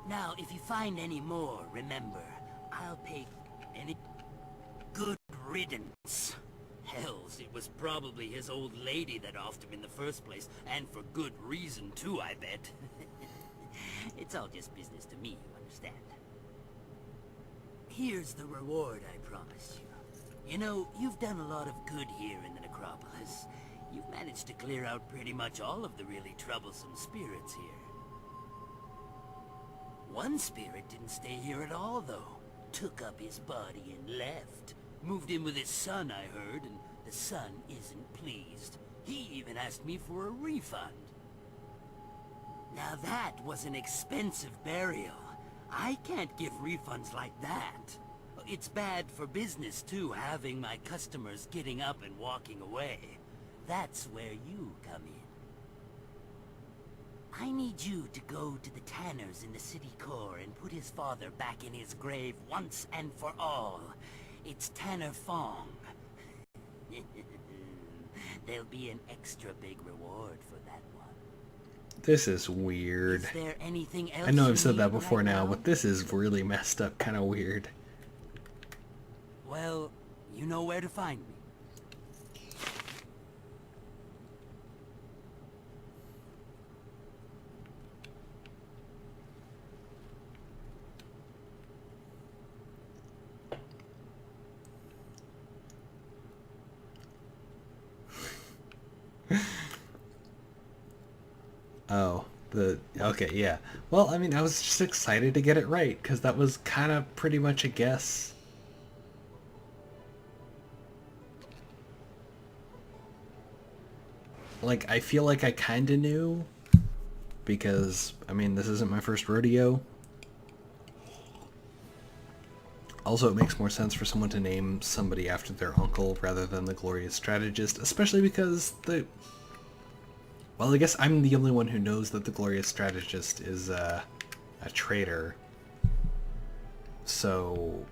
Now, if you find any more, remember, I'll pay any... Good riddance. Hells, it was probably his old lady that offed him in the first place, and for good reason too, I bet. It's all just business to me, you understand? Here's the reward I promised you. You know, you've done a lot of good here in the necropolis. You've managed to clear out pretty much all of the really troublesome spirits here. One spirit didn't stay here at all, though. Took up his body and left. Moved in with his son, I heard, and the son isn't pleased. He even asked me for a refund. Now that was an expensive burial. I can't give refunds like that. It's bad for business, too, having my customers getting up and walking away. That's where you come in. I need you to go to the Tanners in the city core and put his father back in his grave once and for all. It's Tanner Fong. There'll be an extra big reward for that one. This is weird. Is there anything else I know you I've said that need before right now, but this is really messed up, kind of weird. Well, you know where to find me. Oh, okay, yeah. Well, I mean, I was just excited to get it right, because that was kind of pretty much a guess. Like, I feel like I kind of knew, because, I mean, this isn't my first rodeo. Also, it makes more sense for someone to name somebody after their uncle rather than the Glorious Strategist, especially because well, I guess I'm the only one who knows that the Glorious Strategist is a traitor. So,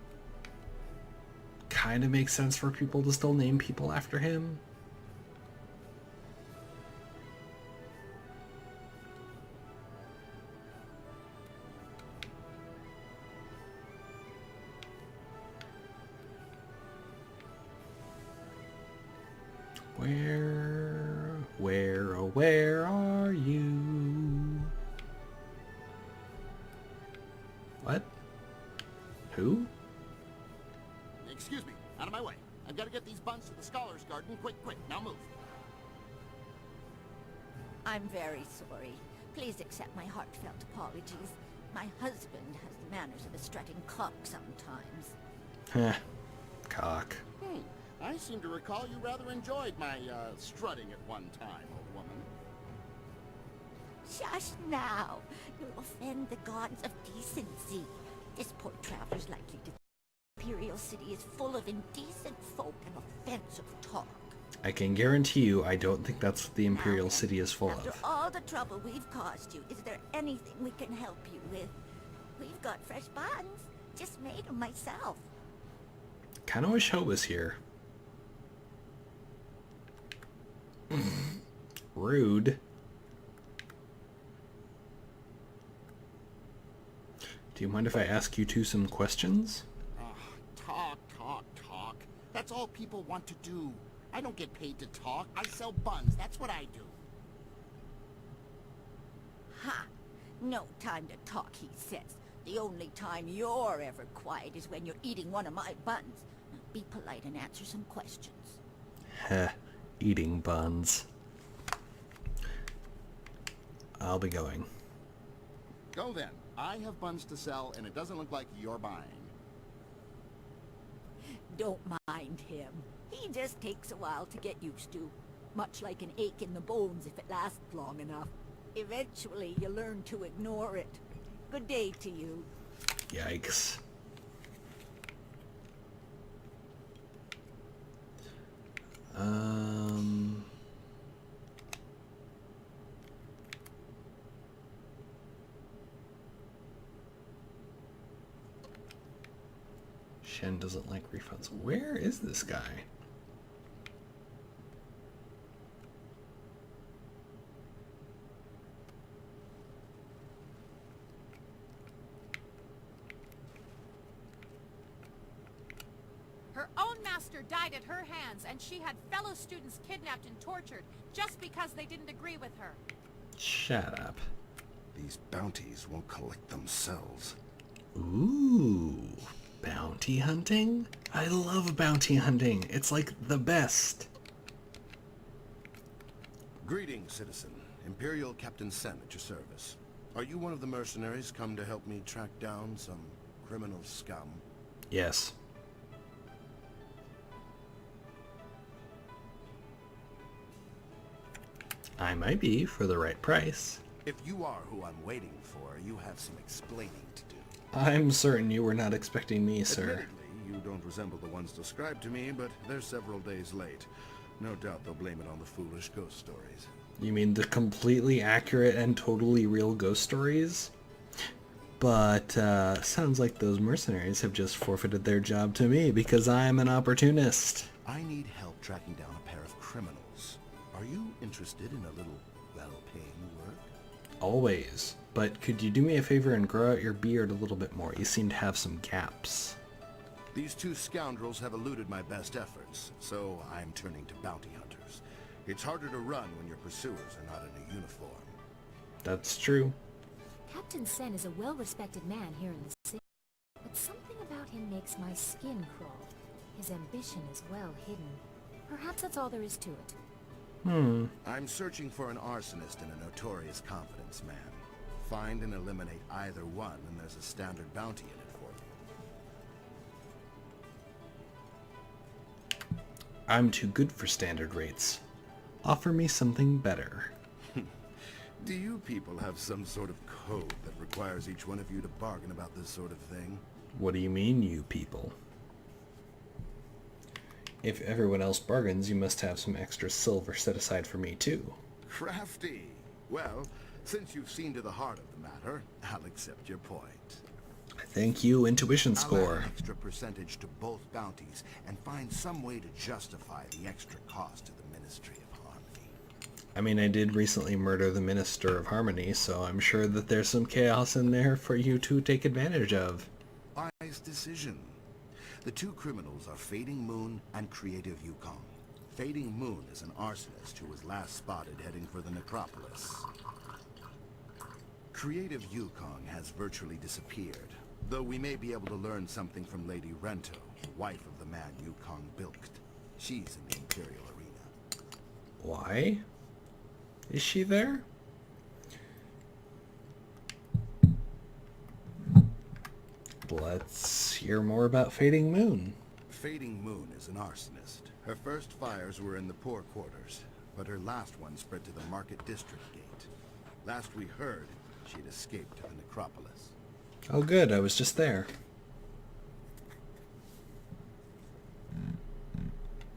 kind of makes sense for people to still name people after him. Where are you? What? Who? Excuse me, out of my way. I've got to get these buns to the Scholars Garden. Quick, now move. I'm very sorry. Please accept my heartfelt apologies. My husband has the manners of a strutting cock sometimes. Heh. Cock. I seem to recall you rather enjoyed my, strutting at one time, old woman. Just now. You'll offend the gods of decency. This poor traveler's likely to... Imperial City is full of indecent folk and offensive talk. I can guarantee you I don't think that's what the Imperial City is full After of. all the trouble we've caused you, is there anything we can help you with? We've got fresh buns. Just made them myself. Kinda wish Ho was here. Rude. Do you mind if I ask you two some questions? Talk. That's all people want to do. I don't get paid to talk. I sell buns. That's what I do. Ha! No time to talk, he says. The only time you're ever quiet is when you're eating one of my buns. Be polite and answer some questions. Heh. Eating buns. I'll be going. Go then. I have buns to sell, and it doesn't look like you're buying. Don't mind him. He just takes a while to get used to. Much like an ache in the bones if it lasts long enough. Eventually, you learn to ignore it. Good day to you. Yikes. Shen doesn't like refunds. Where is this guy? Her own master died at her hands, and she had fellow students kidnapped and tortured just because they didn't agree with her. Shut up. These bounties won't collect themselves. Ooh, bounty hunting? I love bounty hunting. It's like the best. Greetings, citizen. Imperial Captain Sen at your service. Are you one of the mercenaries come to help me track down some criminal scum? Yes. I might be for the right price. If you are who I'm waiting for, you have some explaining to do. I'm certain you were not expecting me, sir. Admittedly, you don't resemble the ones described to me, but they're several days late. No doubt they'll blame it on the foolish ghost stories. You mean the completely accurate and totally real ghost stories? But, sounds like those mercenaries have just forfeited their job to me because I'm an opportunist. I need help tracking down a pair of criminals. Are you interested in a little well-paying work? Always. But could you do me a favor and grow out your beard a little bit more? You seem to have some gaps. These two scoundrels have eluded my best efforts, so I'm turning to bounty hunters. It's harder to run when your pursuers are not in a uniform. That's true. Captain Sen is a well-respected man here in the city, but something about him makes my skin crawl. His ambition is well hidden. Perhaps that's all there is to it. I'm searching for an arsonist and a notorious confidence man. Find and eliminate either one, and there's a standard bounty in it for you. I'm too good for standard rates. Offer me something better. Do you people have some sort of code that requires each one of you to bargain about this sort of thing? What do you mean, you people? If everyone else bargains, you must have some extra silver set aside for me, too. Crafty. Well, since you've seen to the heart of the matter, I'll accept your point. Thank you, intuition I'll score. add an extra percentage to both bounties and find some way to justify the extra cost to the Ministry of Harmony. I mean, I did recently murder the Minister of Harmony, so I'm sure that there's some chaos in there for you to take advantage of. Wise decision. The two criminals are Fading Moon and Creative Yukong. Fading Moon is an arsonist who was last spotted heading for the necropolis. Creative Yukong has virtually disappeared, though we may be able to learn something from Lady Rento, the wife of the man Yukong bilked. She's in the Imperial Arena. Why? Is she there? Let's hear more about Fading Moon. Fading Moon is an arsonist. Her first fires were in the poor quarters, but her last one spread to the Market District Gate. Last we heard, she'd escaped to the necropolis. Oh good, I was just there.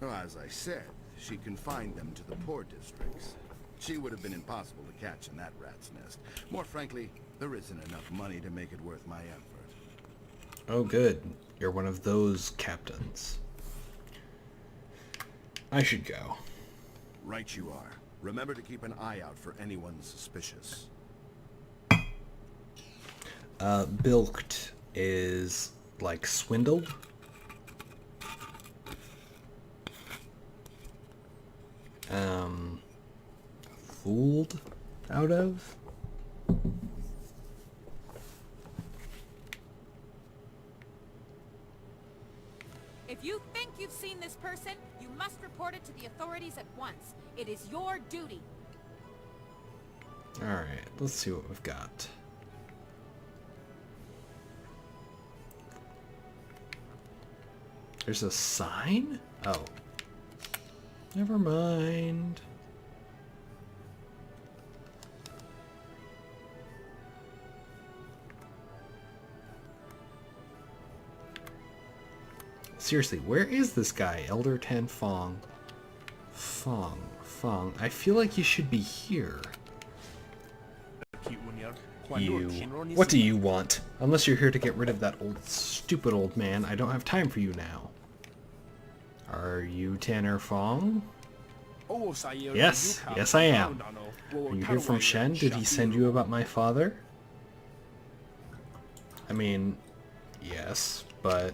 Well, as I said, she confined them to the poor districts. She would have been impossible to catch in that rat's nest. More frankly, there isn't enough money to make it worth my effort. Oh good, you're one of those captains. I should go. Right you are. Remember to keep an eye out for anyone suspicious. Bilked is like swindled? Fooled out of? If you think you've seen this person, you must report it to the authorities at once. It is your duty. Alright, let's see what we've got. There's a sign? Oh. Never mind. Seriously, where is this guy? Elder Tan Fong. Fong. I feel like you should be here. You. What do you want? Unless you're here to get rid of that stupid old man, I don't have time for you now. Are you Tanner Fong? Yes, I am. Are you here from Shen? Did he send you about my father? I mean, yes, but...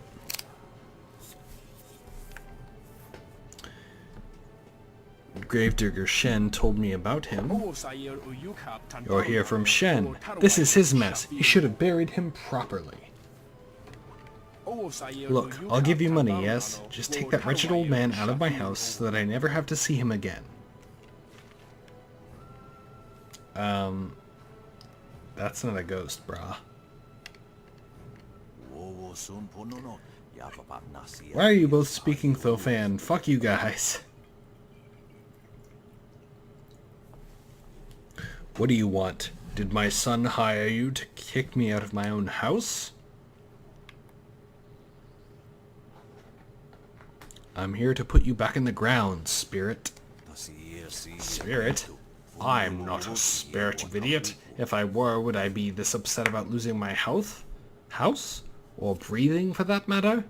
Gravedigger Shen told me about him. You're here from Shen. This is his mess. You should have buried him properly. Look, I'll give you money, yes? Just take that wretched old man out of my house so that I never have to see him again. That's not a ghost, brah. Why are you both speaking so fan? Fuck you guys. What do you want? Did my son hire you to kick me out of my own house? I'm here to put you back in the ground, spirit. Spirit? I'm not a spirit, you idiot. If I were, would I be this upset about losing my health? House? Or breathing, for that matter?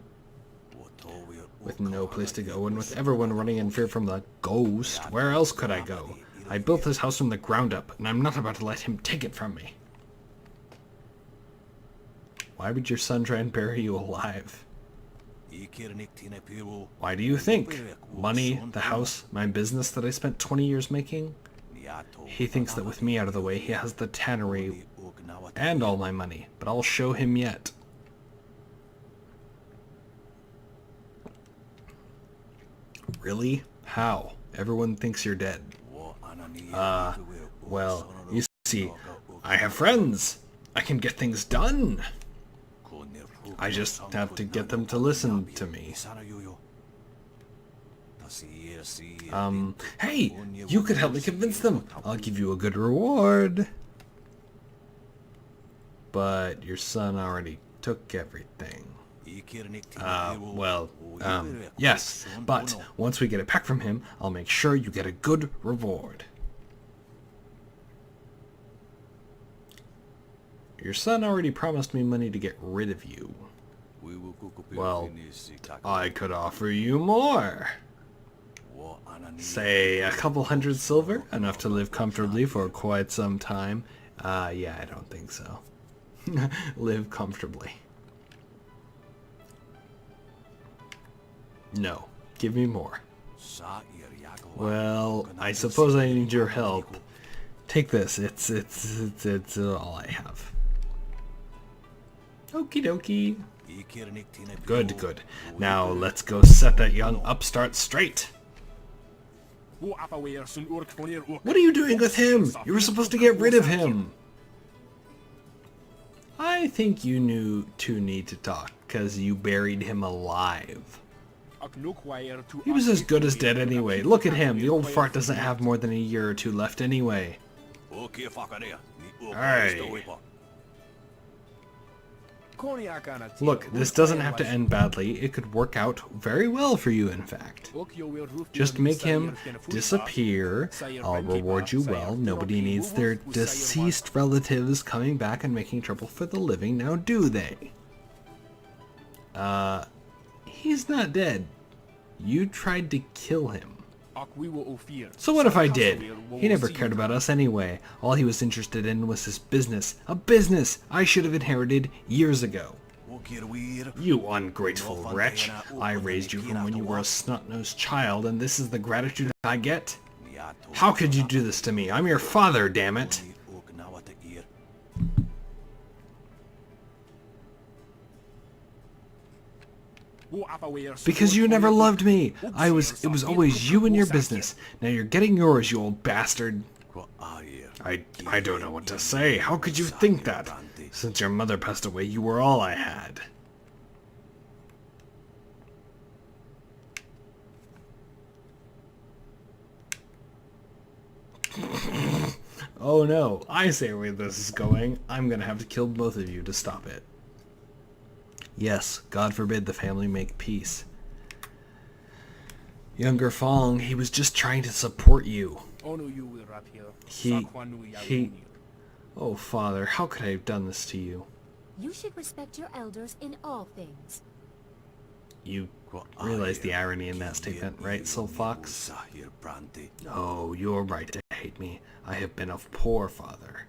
With no place to go and with everyone running in fear from the ghost, where else could I go? I built this house from the ground up, and I'm not about to let him take it from me. Why would your son try and bury you alive? Why do you think? Money, the house, my business that I spent 20 years making? He thinks that with me out of the way, he has the tannery and all my money, but I'll show him yet. Really? How? Everyone thinks you're dead. Well, you see, I have friends. I can get things done. I just have to get them to listen to me. Hey, you could help me convince them. I'll give you a good reward. But your son already took everything. Yes, but once we get it back from him, I'll make sure you get a good reward. Your son already promised me money to get rid of you. Well, I could offer you more. Say a couple hundred silver, enough to live comfortably for quite some time. Yeah, I don't think so. Live comfortably. No, give me more. Well, I suppose I need your help. Take this. It's all I have. Okie dokie. Good. Now let's go set that young upstart straight. What are you doing with him? You were supposed to get rid of him. I think you two need to talk, because you buried him alive. He was as good as dead anyway. Look at him. The old fart doesn't have more than a year or two left anyway. Hey. Look, this doesn't have to end badly. It could work out very well for you, in fact. Just make him disappear. I'll reward you well. Nobody needs their deceased relatives coming back and making trouble for the living, now do they? He's not dead. You tried to kill him. So what if I did? He never cared about us anyway. All he was interested in was his business. A business I should have inherited years ago. You ungrateful wretch. I raised you from when you were a snot-nosed child, and this is the gratitude I get? How could you do this to me? I'm your father, damn it. Because you never loved me. It was always you and your business. Now you're getting yours, you old bastard. I don't know what to say. How could you think that? Since your mother passed away, you were all I had. Oh no, I say where this is going. I'm gonna have to kill both of you to stop it. Yes, God forbid the family make peace. Younger Fong, he was just trying to support you. He... Oh, Father, how could I have done this to you? You should respect your elders in all things. You realize the irony in that statement, right, Soul Fox? Oh, you're right to hate me. I have been a poor father.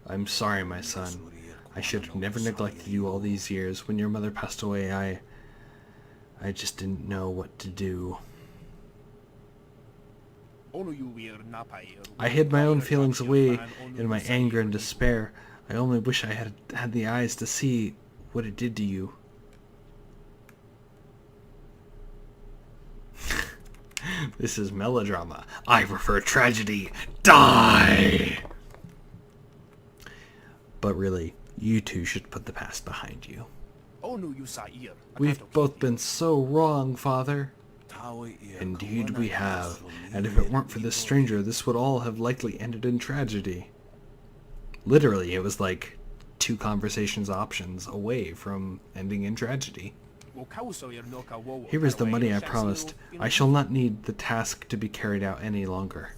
I'm sorry, my son. I should have never neglected you all these years. When your mother passed away, I just didn't know what to do. I hid my own feelings away in my anger and despair. I only wish I had had the eyes to see what it did to you. This is melodrama. I prefer tragedy. Die! But really, you two should put the past behind you. We've both been so wrong, Father. Indeed we have. And if it weren't for this stranger, this would all have likely ended in tragedy. Literally, it was like 2 conversations options away from ending in tragedy. Here is the money I promised. I shall not need the task to be carried out any longer.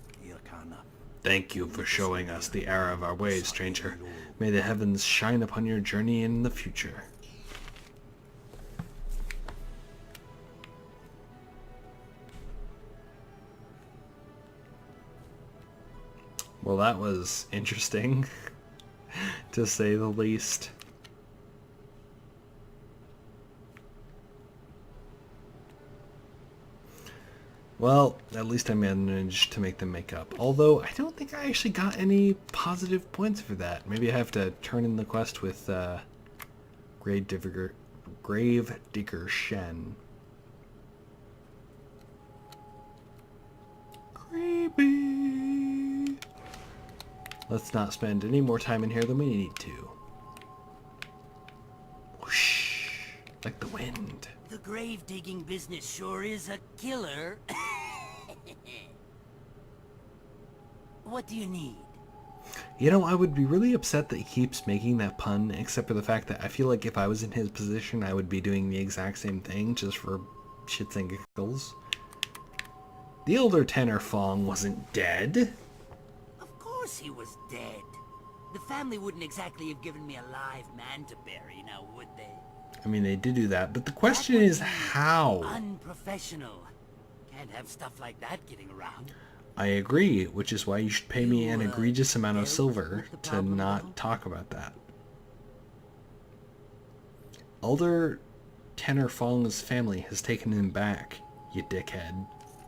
Thank you for showing us the error of our ways, stranger. May the heavens shine upon your journey in the future. Well, that was interesting, to say the least. Well, at least I managed to make them make up. Although, I don't think I actually got any positive points for that. Maybe I have to turn in the quest with Gravedigger Shen. Creepy. Let's not spend any more time in here than we need to. Whoosh, like the wind. The grave digging business sure is a killer. What do you need? You know, I would be really upset that he keeps making that pun, except for the fact that I feel like if I was in his position, I would be doing the exact same thing, just for shits and giggles. The elder Tenor Fong wasn't dead. Of course he was dead. The family wouldn't exactly have given me a live man to bury, now would they? I mean, they did do that, but the question is how? Unprofessional. Can't have stuff like that getting around. I agree, which is why you should pay me an egregious amount of silver to not talk about that. Elder Tenor Fong's family has taken him back, you dickhead.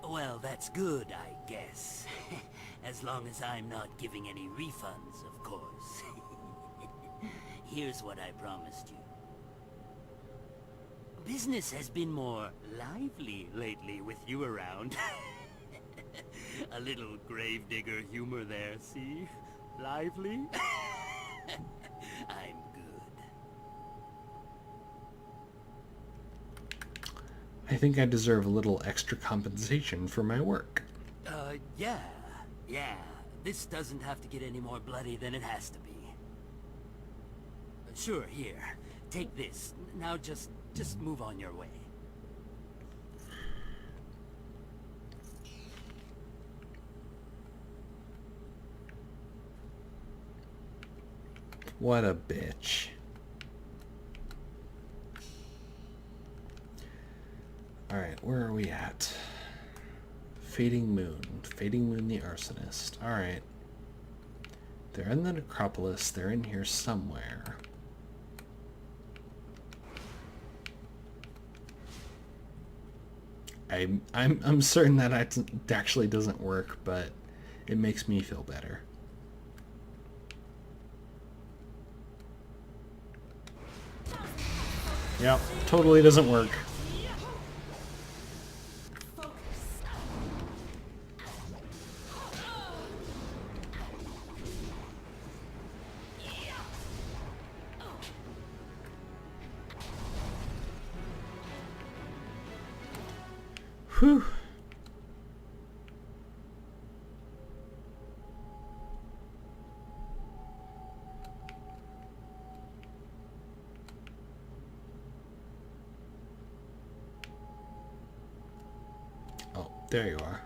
Well, that's good, I guess. As long as I'm not giving any refunds, of course. Here's what I promised you. Business has been more lively lately with you around. A little gravedigger humor there, see? Lively? I'm good. I think I deserve a little extra compensation for my work. Yeah. This doesn't have to get any more bloody than it has to be. Sure, here. Take this. Now just move on your way. What a bitch. Alright, where are we at? Fading Moon. Fading Moon the Arsonist. Alright. They're in the necropolis. They're in here somewhere. I'm certain that it actually doesn't work, but it makes me feel better. Yep, totally doesn't work. Whew. There you are.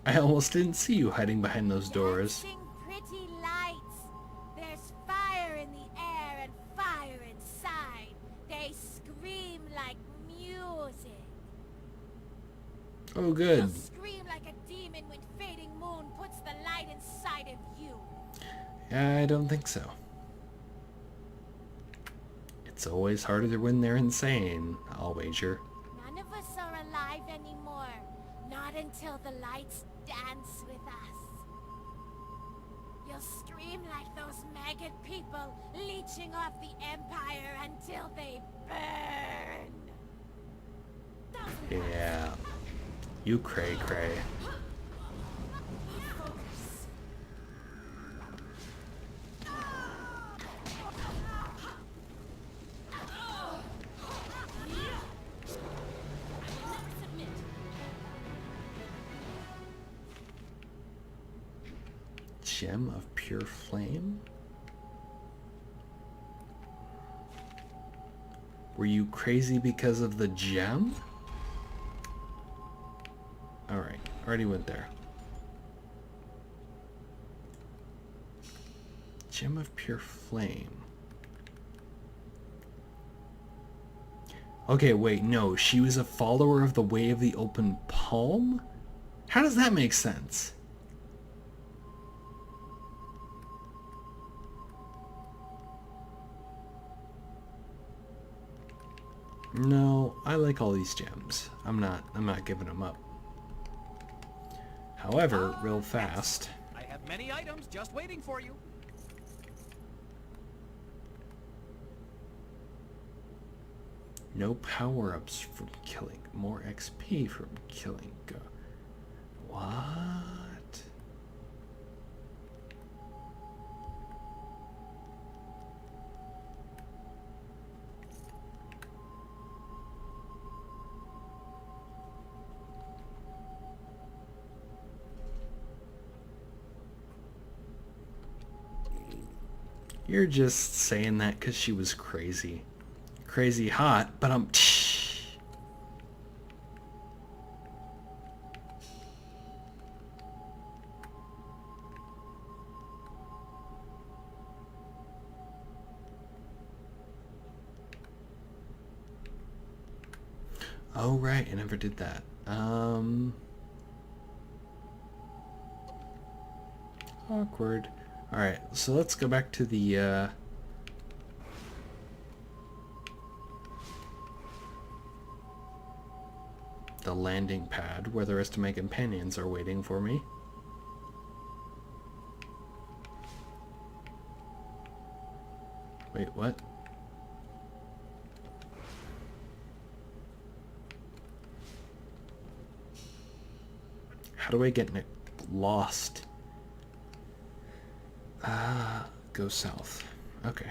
I almost didn't see you hiding behind those doors. Dancing pretty lights. There's fire in the air and fire inside. They scream like music. Oh, good. You'll scream like a demon when fading moon puts the light inside of you. I don't think so. It's always harder when they're insane, I'll wager. None of us are alive anymore. Not until the lights dance with us. You'll scream like those maggot people leeching off the Empire until they burn. Yeah. You cray. Gem of pure flame? Were you crazy because of the gem? Alright, already went there. Gem of pure flame. Okay, wait, no, she was a follower of the Way of the Open Palm? How does that make sense? No, I like all these gems. I'm not giving them up. However, real fast. I have many items just waiting for you. No power-ups from killing. More XP from killing. Go. What? You're just saying that because she was crazy. Crazy hot, but I'm... Oh, right, I never did that. Awkward. Alright, so let's go back to the landing pad where the rest of my companions are waiting for me. Wait, what? How do I get lost? Go south. Okay.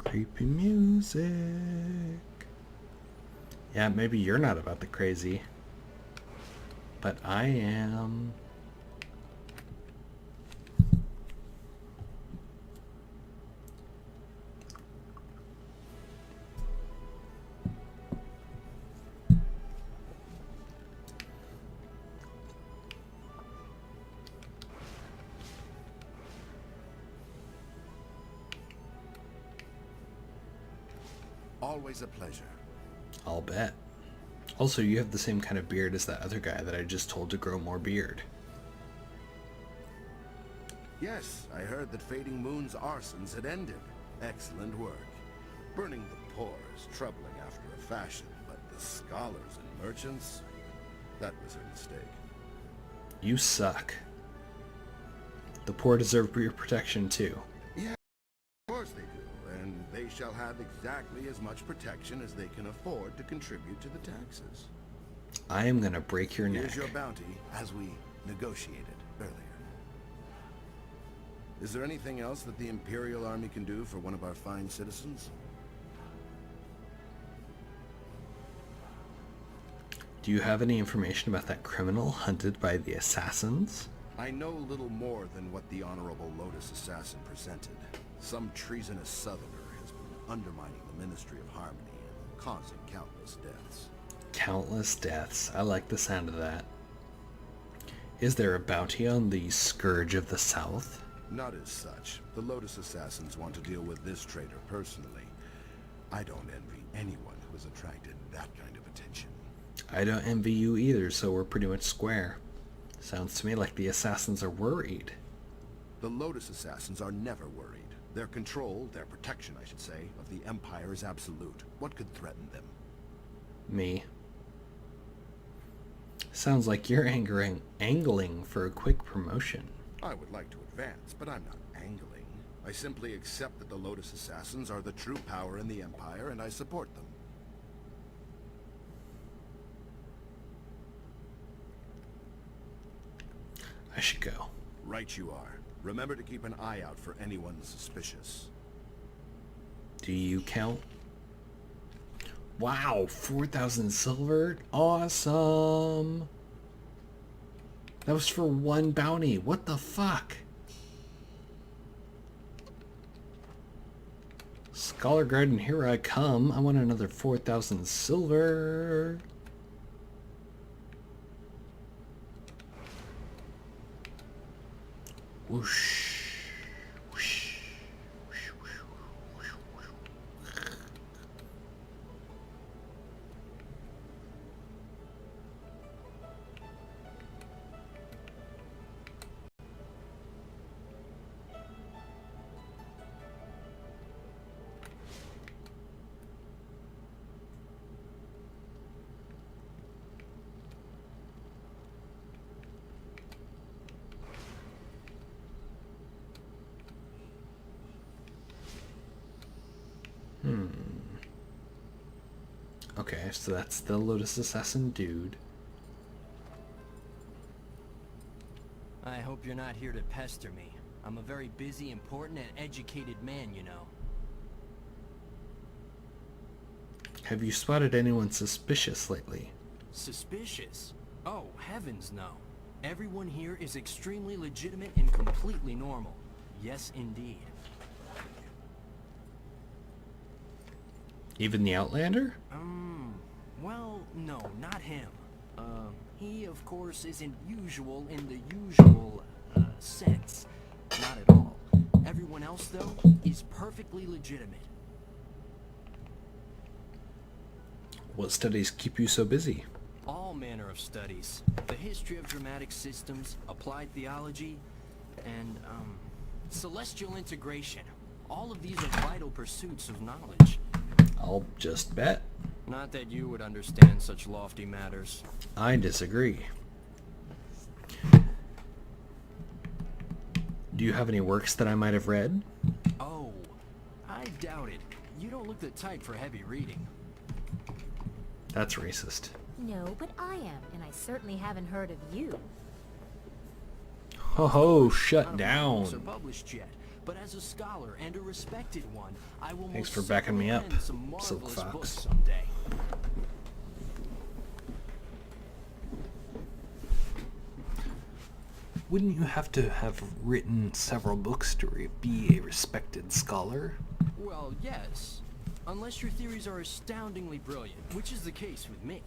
Creepy music. Yeah, maybe you're not about the crazy, but I am. Always a pleasure. I'll bet. Also, you have the same kind of beard as that other guy that I just told to grow more beard. Yes, I heard that Fading Moon's arsons had ended. Excellent work. Burning the poor is troubling after a fashion, but the scholars and merchants, that was her mistake. You suck. The poor deserve your protection too. Yeah, of course they do, and they shall have exactly as much protection as they can afford to contribute to the taxes. I am gonna break your neck. Here's your bounty, as we negotiated earlier. Is there anything else that the Imperial Army can do for one of our fine citizens? Do you have any information about that criminal hunted by the assassins? I know little more than what the Honorable Lotus Assassin presented. Some treasonous Southerner has been undermining the Ministry of Harmony and causing countless deaths. Countless deaths. I like the sound of that. Is there a bounty on the Scourge of the South? Not as such. The Lotus Assassins want to deal with this traitor personally. I don't envy anyone who has attracted that kind of attention. I don't envy you either, so we're pretty much square. Sounds to me like the assassins are worried. The Lotus Assassins are never worried. Their control, their protection, I should say, of the Empire is absolute. What could threaten them? Me. Sounds like you're angling for a quick promotion. I would like to advance, but I'm not angling. I simply accept that the Lotus Assassins are the true power in the Empire, and I support them. I should go. Right you are. Remember to keep an eye out for anyone suspicious. Do you count? Wow, 4,000 silver? Awesome! That was for one bounty. What the fuck? Scholar Garden, here I come. I want another 4,000 silver. Whoosh. Okay, so that's the Lotus Assassin dude. I hope you're not here to pester me. I'm a very busy, important, and educated man, you know. Have you spotted anyone suspicious lately? Suspicious? Oh, heavens no. Everyone here is extremely legitimate and completely normal. Yes, indeed. Even the Outlander? Well, no, not him. He, of course, isn't usual in the usual, sense. Not at all. Everyone else, though, is perfectly legitimate. What studies keep you so busy? All manner of studies. The history of dramatic systems, applied theology, and, celestial integration. All of these are vital pursuits of knowledge. I'll just bet. Not that you would understand such lofty matters. I disagree. Do you have any works that I might have read? Oh, I doubt it. You don't look the type for heavy reading. That's racist. No, but I am, and I certainly haven't heard of you. Ho ho, shut None of my down. books are published yet, but as a scholar and a respected one, I will Thanks most for backing me certainly up, pen some Silk marvelous Fox. books someday. Wouldn't you have to have written several books to be a respected scholar? Well, yes. Unless your theories are astoundingly brilliant, which is the case with me.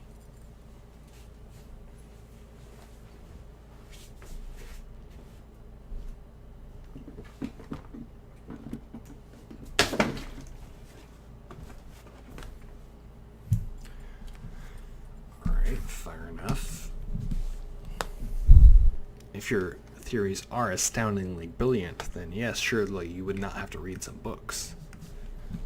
Alright, fair enough. If your theories are astoundingly brilliant, then yes, surely you would not have to read some books.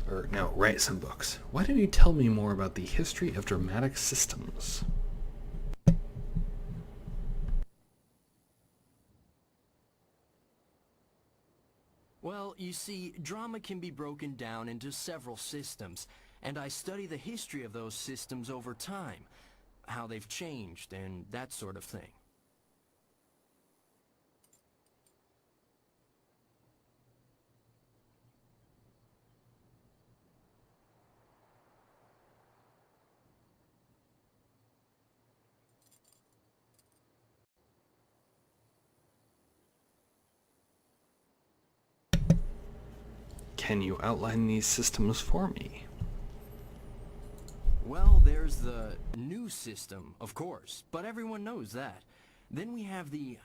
Or, no, write some books. Why don't you tell me more about the history of dramatic systems? Well, Well, you see, drama can be broken down into several systems, and I study the history of those systems over time, how they've changed, and that sort of thing. Can you outline these systems for me? Well, there's the new system, of course, but everyone knows that. Then we have the,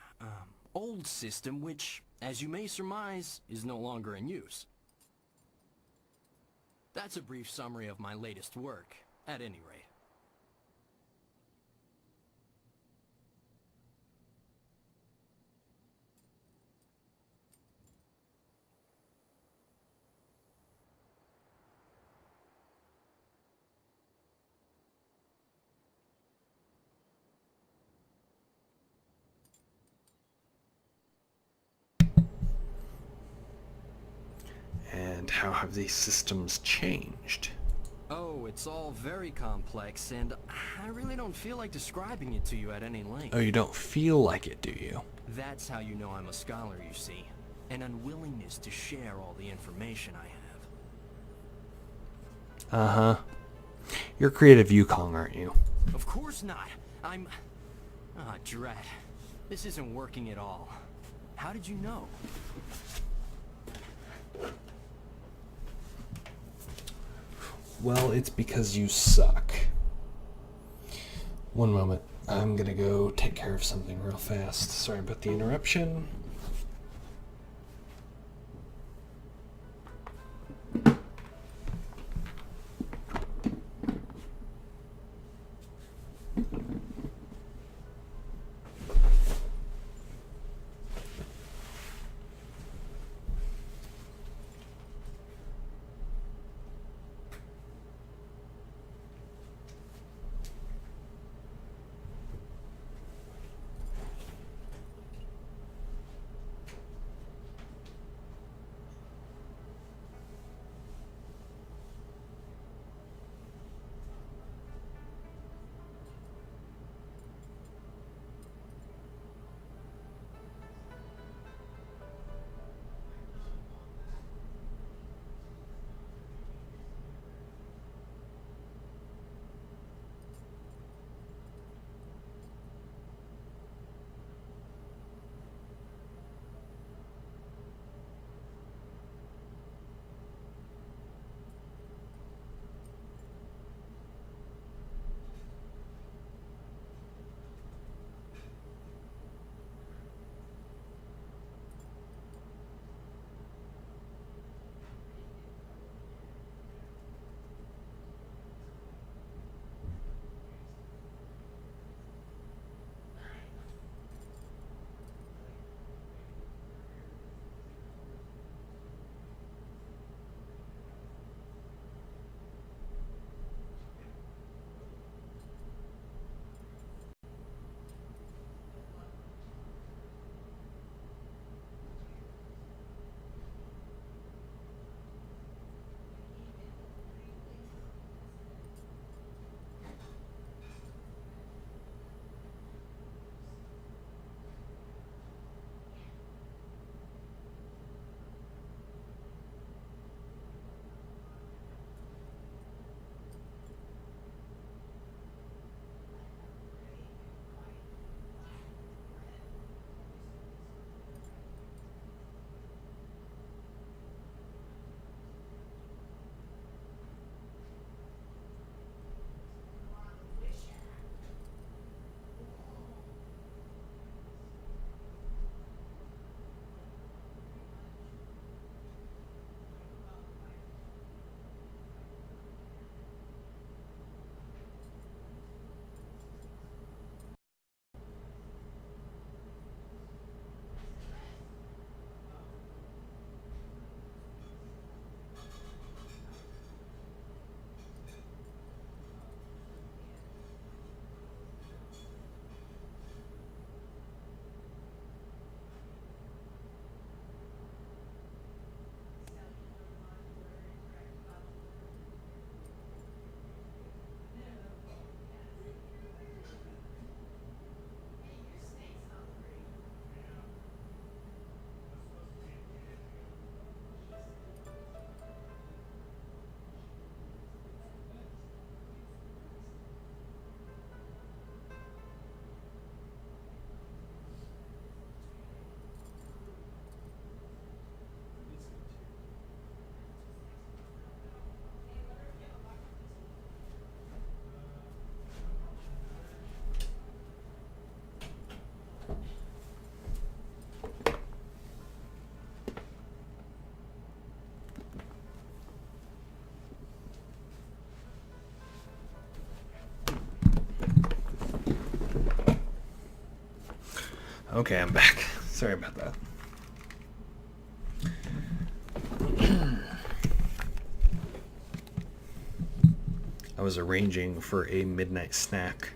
old system, which, as you may surmise, is no longer in use. That's a brief summary of my latest work, at any rate. And how have these systems changed? Oh, it's all very complex, and I really don't feel like describing it to you at any length. Oh, you don't feel like it, do you? That's how you know I'm a scholar, you see. An unwillingness to share all the information I have. Uh-huh. You're creative Yukong, aren't you? Of course not. I'm... Ah, drat. This isn't working at all. How did you know? Well, it's because you suck. One moment. I'm gonna go take care of something real fast. Sorry about the interruption. Okay, I'm back. Sorry about that. I was arranging for a midnight snack.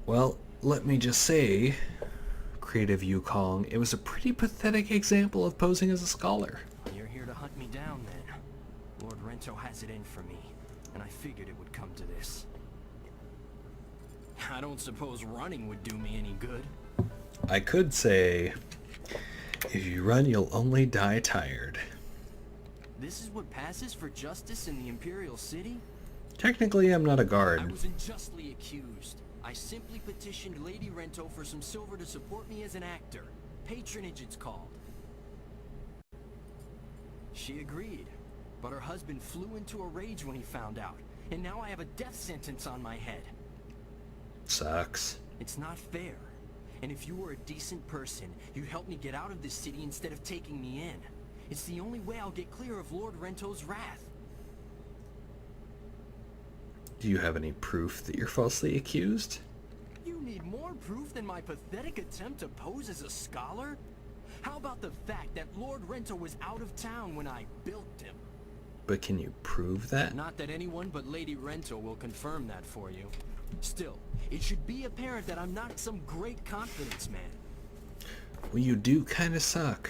Well, let me just say, Creative Yukong, it was a pretty pathetic example of posing as a scholar. You're here to hunt me down, then. Lord Rento has it in for me, and I figured it would come to this. I don't suppose running would do me any good. I could say, if you run, you'll only die tired. This is what passes for justice in the Imperial City? Technically, I'm not a I guard. was unjustly accused. I simply petitioned Lady Rento for some silver to support me as an actor. Patronage, it's called. She agreed, but her husband flew into a rage when he found out, and now I have a death sentence on my head. Sucks. It's not fair. And if you were a decent person, you'd help me get out of this city instead of taking me in. It's the only way I'll get clear of Lord Rento's wrath. Do you have any proof that you're falsely accused? You need more proof than my pathetic attempt to pose as a scholar? How about the fact that Lord Rento was out of town when I built him? But can you prove that? Not that anyone but Lady Rento will confirm that for you. Still, it should be apparent that I'm not some great confidence man. Well, you do kind of suck.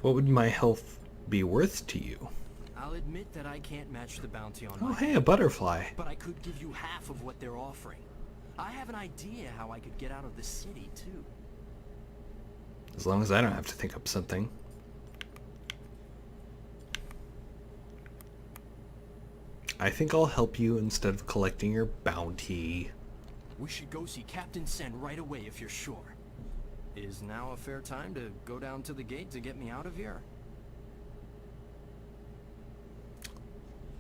What would my health be worth to you? I'll admit that I can't match the bounty on Oh, my hey, head, a butterfly. but I could give you half of what they're offering. I have an idea how I could get out of the city, too. As long as I don't have to think up something. I think I'll help you instead of collecting your bounty. We should go see Captain Sen right away if you're sure. Is now a fair time to go down to the gate to get me out of here?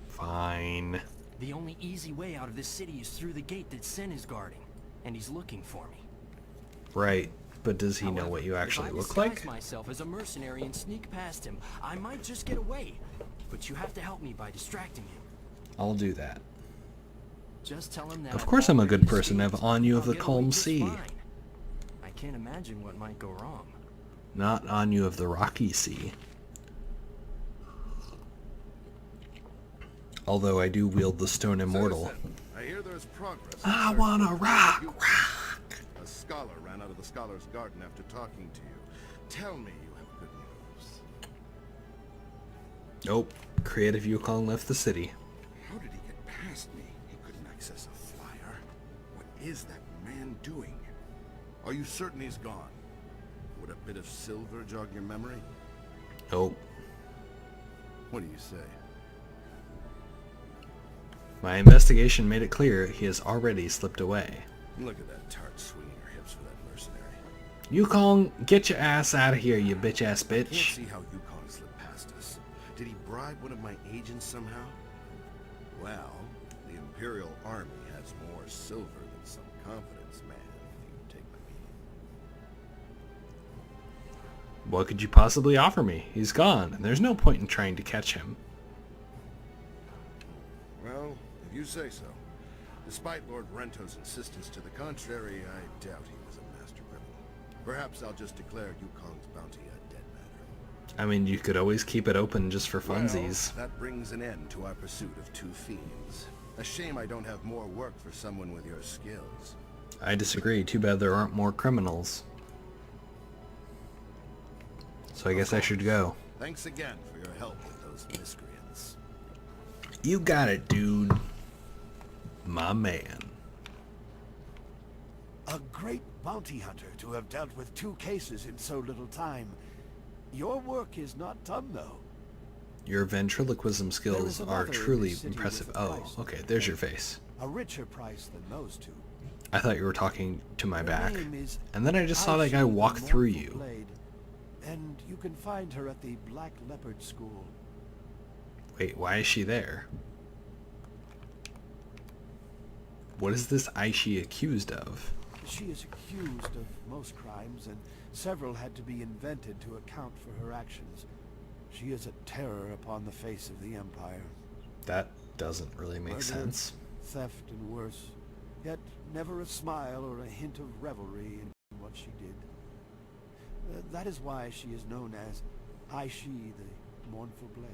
Fine. The only easy way out of this city is through the gate that Sen is guarding, and he's looking for me. Right, but does he know what you actually look like? If I disguise myself as a mercenary and sneak past him, I might just get away. But you have to help me by distracting him. I'll do that. Just tell him that Of course I'm a good person. I have escaped. Anu of I'll the get Calm away just Sea. fine. I can't imagine what might go wrong. Not Anu of the Rocky Sea. Although I do wield the Stone Immortal. Citizen, I hear there's progress. I wanna rock, A scholar ran out of the Scholar's Garden after talking to you. Tell me you have good news. Nope. Creative Yukong left the city. How did he get past me? He couldn't access a flyer. What is that man doing? Are you certain he's gone? Would a bit of silver jog your memory? Nope. What do you say? My investigation made it clear he has already slipped away. Look at that tart swinging her hips for that mercenary. Yukong, get your ass out of here, you bitch-ass I can't bitch. see how Yukong slipped past us. Did he bribe one of my agents somehow? Well, the Imperial Army has more silver than some confidence man, if you take my meaning. What could you possibly offer me? He's gone, and there's no point in trying to catch him. Well, if you say so. Despite Lord Rento's insistence to the contrary, I doubt he was a master criminal. Perhaps I'll just declare Yukong's bounty a dead matter. I mean, you could always keep it open just for funsies. Well, that brings an end to our pursuit of two fiends. A shame I don't have more work for someone with your skills. I disagree. Too bad there aren't more criminals. So I guess I should go. Thanks again for your help with those miscreants. You got it, dude. My man. A great bounty hunter to have dealt with 2 cases in so little time. Your work is not done, though. Your ventriloquism skills There is are another in truly this city impressive. with a Oh, price okay, to there's pay. your face. A richer price than those 2. I thought you were talking to my Her back. name is And then I just saw that Aishi guy walk the through Mournful you. Blade, and you can find her at the Black Leopard School. Wait, why is she there? What is this Aishi accused of? She is accused of most crimes, and several had to be invented to account for her actions. She is a terror upon the face of the Empire. That doesn't really make Murder, sense. theft, and worse. Yet never a smile or a hint of revelry in what she did. That is why she is known as Aishi, the Mournful Blade.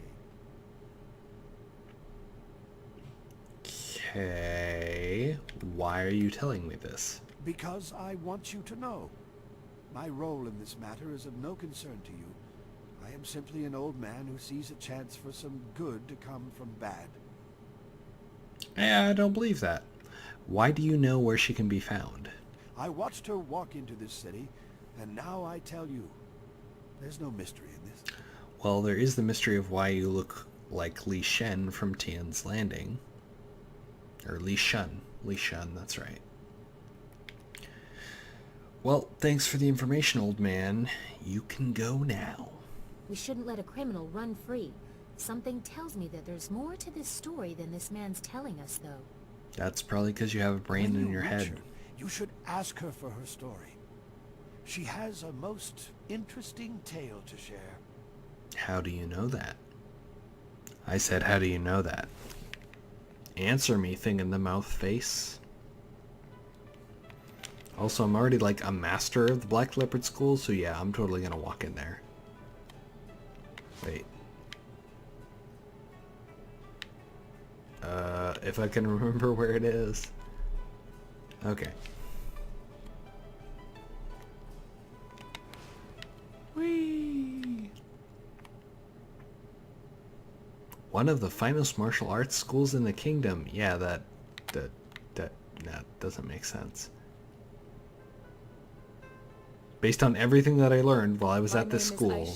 Okay. Why are you telling me this? Because I want you to know. My role in this matter is of no concern to you. I am simply an old man who sees a chance for some good to come from bad. I don't believe that. Why do you know where she can be found? I watched her walk into this city, and now I tell you, there's no mystery in this. Well, there is the mystery of why you look like Li Shen from Tian's Landing. Or Li Shun. Li Shun, that's right. Well, thanks for the information, old man. You can go now. We shouldn't let a criminal run free. Something tells me that there's more to this story than this man's telling us, though. That's probably because you have a brain in your head. Her, you should ask her for her story. She has a most interesting tale to share. How do you know that? I said, how do you know that? Answer me, thing in the mouth face. Also, I'm already like a master of the Black Leopard School, so yeah, I'm totally gonna walk in there. Wait. If I can remember where it is. Okay. Whee! One of the finest martial arts schools in the kingdom. Yeah, that doesn't make sense. Based on everything that I learned while I was at this school,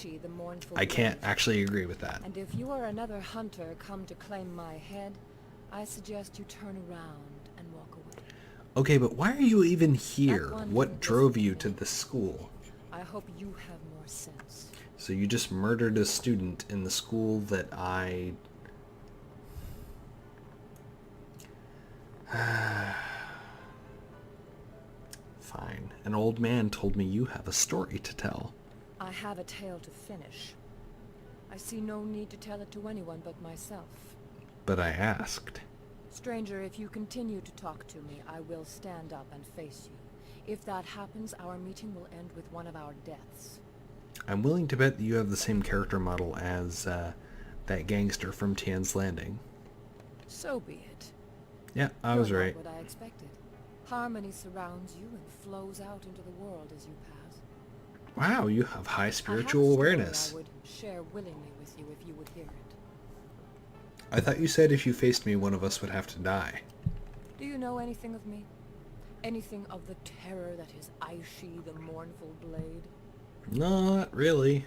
I can't actually agree with that. And if you are another hunter come to claim my head, I suggest you turn around and walk away. Okay, but why are you even here? What drove you to the school? I hope you have more sense. So you just murdered a student in the school that I... Fine. An old man told me you have a story to tell. I have a tale to finish. I see no need to tell it to anyone but myself. But I asked. Stranger, if you continue to talk to me, I will stand up and face you. If that happens, our meeting will end with one of our deaths. I'm willing to bet that you have the same character model as that gangster from Tian's Landing. So be it. Yeah, I was right. What I expected. Harmony surrounds you and flows out into the world as you pass. Wow, you have high spiritual awareness. I would share willingly with you if you would hear it. I thought you said if you faced me, one of us would have to die. Do you know anything of me? Anything of the terror that is Aishi, the Mournful Blade? Not really.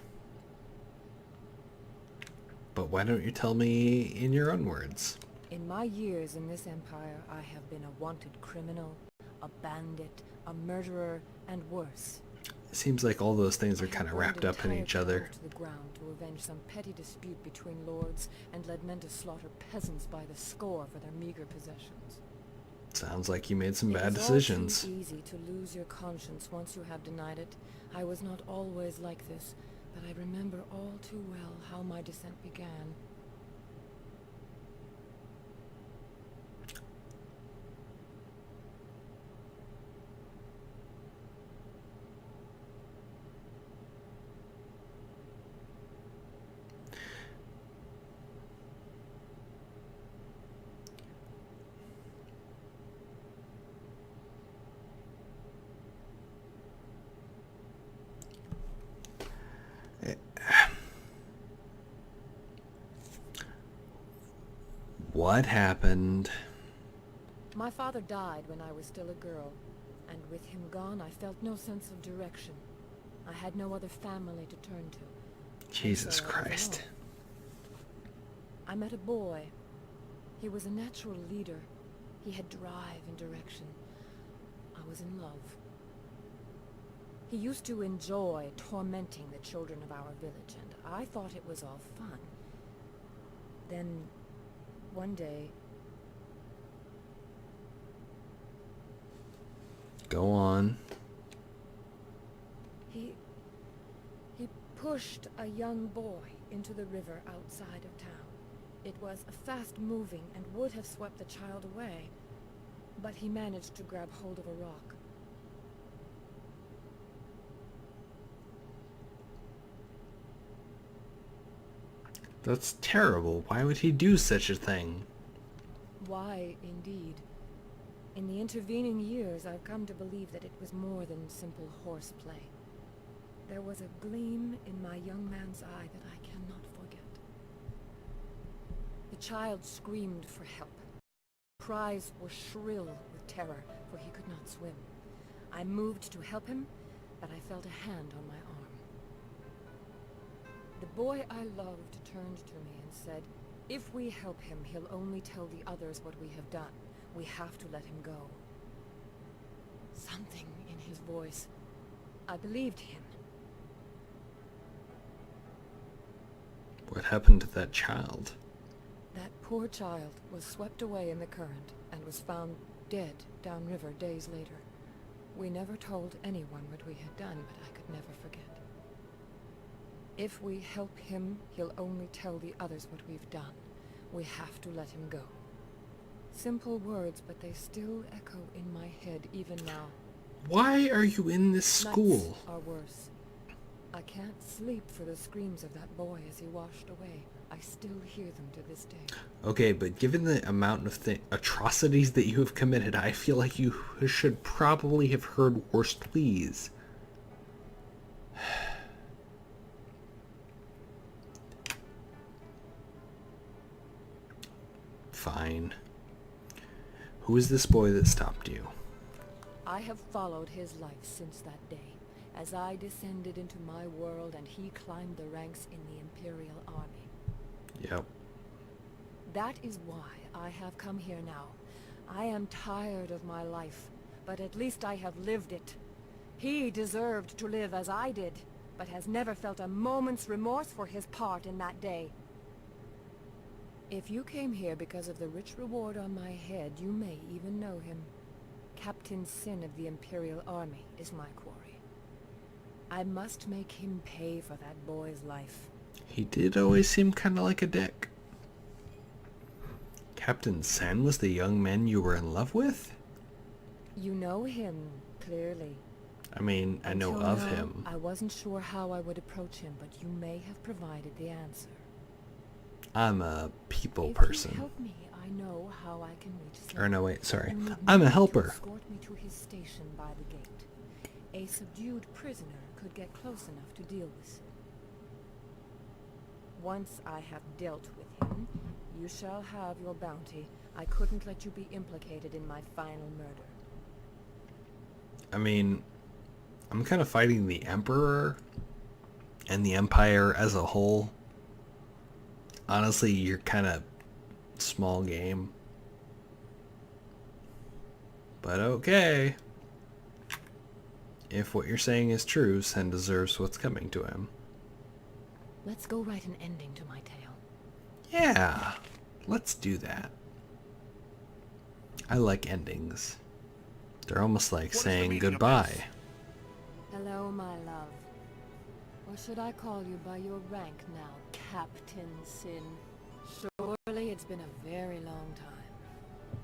But why don't you tell me in your own words? In my years in this empire, I have been a wanted criminal, a bandit, a murderer, and worse. It seems like all those things are kind of wrapped up in each other. To the ground to avenge some petty dispute between lords, and led men to slaughter peasants by the score for their meager possessions. Sounds like you made some bad decisions. It is all too easy to lose your conscience once you have denied it. I was not always like this, but I remember all too well how my descent began. What happened? My father died when I was still a girl, and with him gone, I felt no sense of direction. I had no other family to turn to. Jesus Christ. I met a boy. He was a natural leader. He had drive and direction. I was in love. He used to enjoy tormenting the children of our village, and I thought it was all fun. Then, one day... Go on. He pushed a young boy into the river outside of town. It was fast-moving and would have swept the child away, but he managed to grab hold of a rock. That's terrible. Why would he do such a thing? Why, indeed. In the intervening years, I've come to believe that it was more than simple horseplay. There was a gleam in my young man's eye that I cannot forget. The child screamed for help. Cries were shrill with terror, for he could not swim. I moved to help him, but I felt a hand on my arm. The boy I loved turned to me and said, "If we help him, he'll only tell the others what we have done. We have to let him go." Something in his voice. I believed him. What happened to that child? That poor child was swept away in the current and was found dead downriver days later. We never told anyone what we had done, but I could never forget. If we help him, he'll only tell the others what we've done. We have to let him go. Simple words, but they still echo in my head even now. Why are you in this school? Nights are worse. I can't sleep for the screams of that boy as he washed away. I still hear them to this day. Okay, but given the amount of atrocities that you have committed, I feel like you should probably have heard worse pleas. Fine. Who is this boy that stopped you? I have followed his life since that day, as I descended into my world and he climbed the ranks in the Imperial Army. Yep. That is why I have come here now. I am tired of my life, but at least I have lived it. He deserved to live as I did, but has never felt a moment's remorse for his part in that day. If you came here because of the rich reward on my head, you may even know him. Captain Sin of the Imperial Army is my quarry. I must make him pay for that boy's life. He did always seem kind of like a dick. Captain Sen was the young man you were in love with? You know him, clearly. I mean, I know Until of now, him. I wasn't sure how I would approach him, but you may have provided the answer. I'm a people If person. you help me, I know how I can reach Sin. Or no, wait, sorry. You need I'm a merely to helper. Escort me to his station by the gate. A subdued prisoner could get close enough to deal with Sin. Once I have dealt with him, you shall have your bounty. I couldn't let you be implicated in my final murder. I mean, I'm kind of fighting the Emperor and the Empire as a whole. Honestly, you're kind of small game. But okay. If what you're saying is true, Sen deserves what's coming to him. Let's go write an ending to my tale. Yeah, let's do that. I like endings. They're almost like saying goodbye. Hello, my love. Or should I call you by your rank now, Captain Sin? Surely it's been a very long time.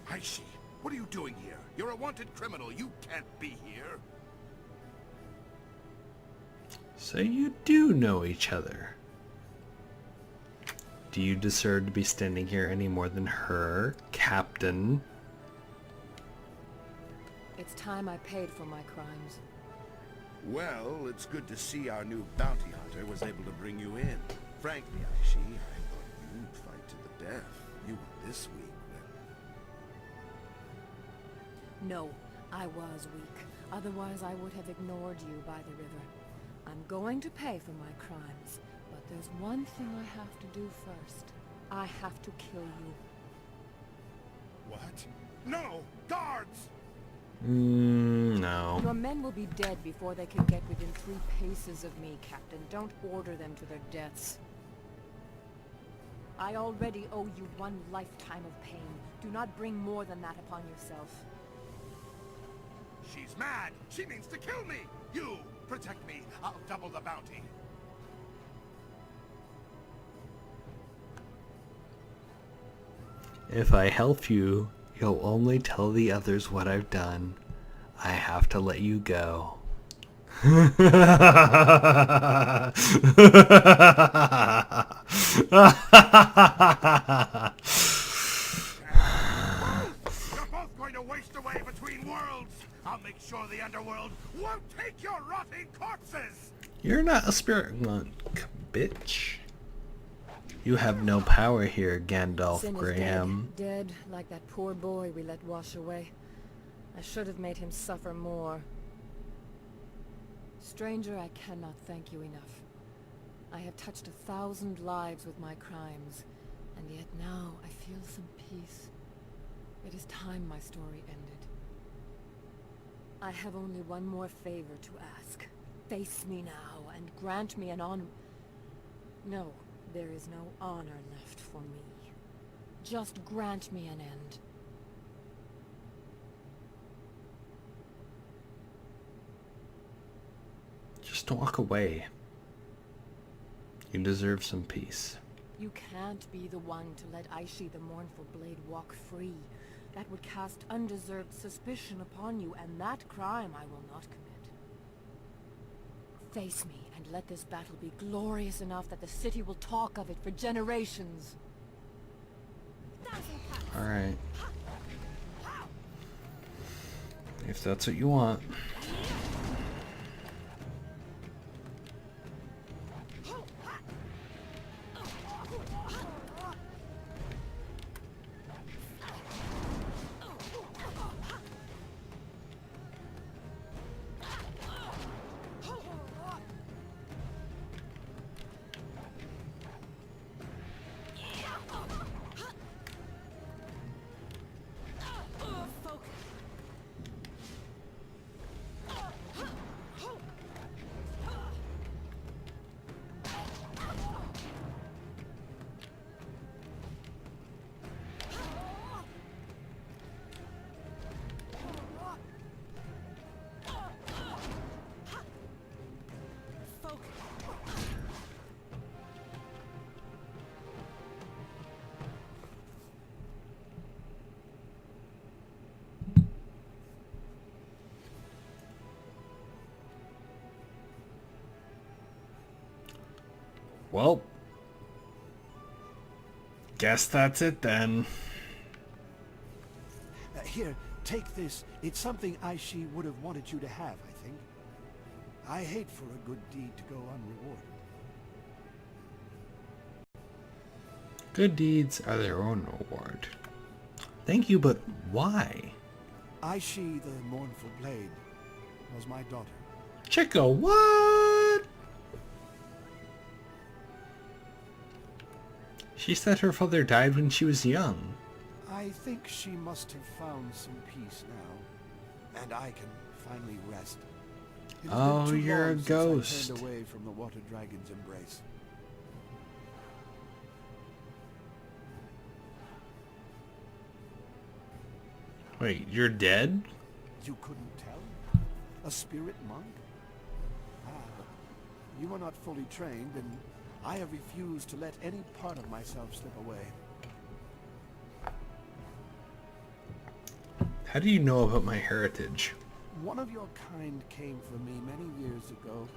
Aishi, what are you doing here? You're a wanted criminal. You can't be here. So you do know each other. Do you deserve to be standing here any more than her, Captain? It's time I paid for my crimes. Well, it's good to see our new bounty hunter was able to bring you in. Frankly, Aishi, I thought you'd fight to the death. You were this weak when... No, I was weak. Otherwise I would have ignored you by the river. I'm going to pay for my crimes, but there's one thing I have to do first. I have to kill you. What? No! Guards! No. Your men will be dead before they can get within 3 paces of me, Captain. Don't order them to their deaths. I already owe you 1 lifetime of pain. Do not bring more than that upon yourself. She's mad. She means to kill me. You protect me. I'll double the bounty. If I help you, you'll only tell the others what I've done. I have to let you go. You're both going to waste away between worlds. I'll make sure the underworld won't take your rotting corpses. You're not a spirit monk, bitch. You have no power here, Gandalf Sin is Graham. dead, like that poor boy we let wash away. I should have made him suffer more. Stranger, I cannot thank you enough. I have touched 1,000 lives with my crimes, and yet now I feel some peace. It is time my story ended. I have only one more favor to ask. Face me now, and grant me an honor... No, there is no honor left for me. Just grant me an end. Just walk away. You deserve some peace. You can't be the one to let Aishi the Mournful Blade walk free. That would cast undeserved suspicion upon you, and that crime I will not commit. Face me, and let this battle be glorious enough that the city will talk of it for generations. Alright. If that's what you want. Well, guess that's it then. Here, take this. It's something Aishi would have wanted you to have, I think. I hate for a good deed to go unrewarded. Good deeds are their own reward. Thank you, but why? Aishi the Mournful Blade was my daughter. Chico, what? She said her father died when she was young. I think she must have found some peace now, and I can finally rest. It has Oh, been too you're a long since ghost. I turned away from the Water Dragon's embrace. Wait, you're dead? You couldn't tell? A spirit monk? Ah, you are not fully trained, and I have refused to let any part of myself slip away. How do you know about my heritage? One of your kind came for me many years ago.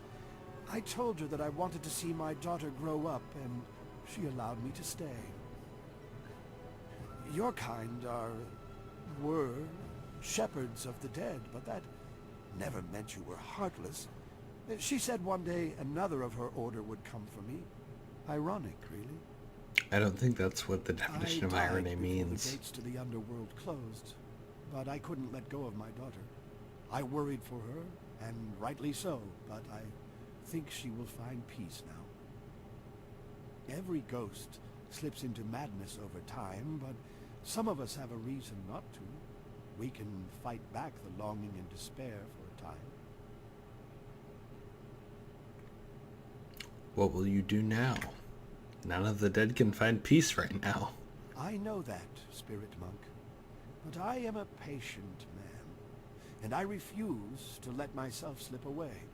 I told her that I wanted to see my daughter grow up, and she allowed me to stay. Your kind were shepherds of the dead, but that never meant you were heartless. She said one day another of her order would come for me. Ironic, really. I don't think that's what the definition of irony means. The gates to the underworld closed, but I couldn't let go of my daughter. I worried for her, and rightly so, but I think she will find peace now. Every ghost slips into madness over time, but some of us have a reason not to. We can fight back the longing and despair for a time. What will you do now? None of the dead can find peace right now. I know that, Spirit Monk, but I am a patient man. and I refuse to let myself slip away.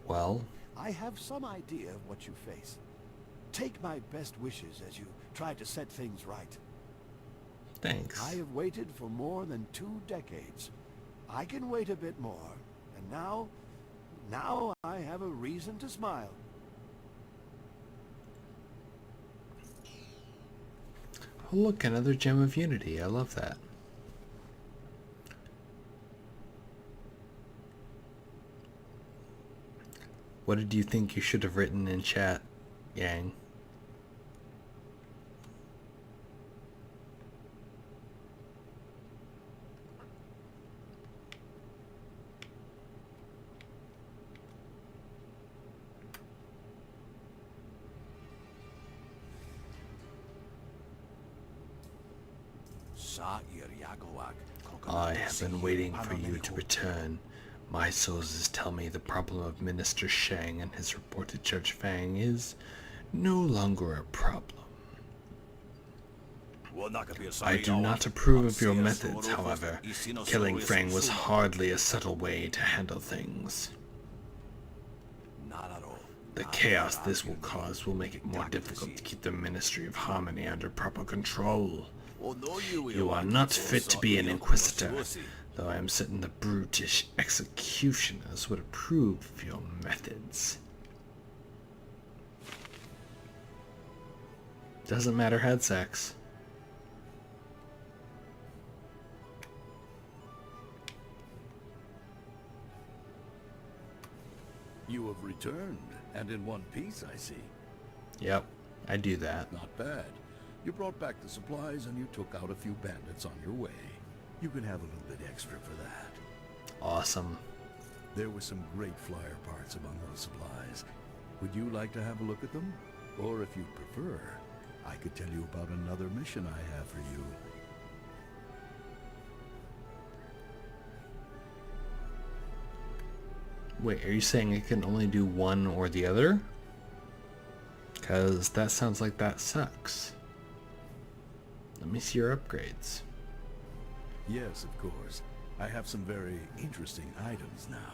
Well, I have some idea of what you face. Take my best wishes as you try to set things right. thanks. I have waited for more than 2 decades. I can wait a bit more, and now I have a reason to smile. Oh, look, another gem of unity. I love that. What did you think you should have written in chat, Yang? I have been waiting for you to return. My sources tell me the problem of Minister Shang and his reported Judge Fang is no longer a problem. I do not approve of your methods, however. Killing Fang was hardly a subtle way to handle things. The chaos this will cause will make it more difficult to keep the Ministry of Harmony under proper control. You are not fit to be an Inquisitor, though I am certain the brutish executioners would approve of your methods. Doesn't matter head sex. You have returned, and in one piece, I see. Yep, I do that. Not bad. You brought back the supplies, and you took out a few bandits on your way. You can have a little bit extra for that. Awesome. There were some great flyer parts among those supplies. Would you like to have a look at them? Or if you prefer, I could tell you about another mission I have for you. Wait, are you saying I can only do one or the other? Because that sounds like that sucks. Let me see your upgrades. Yes, of course. I have some very interesting items now.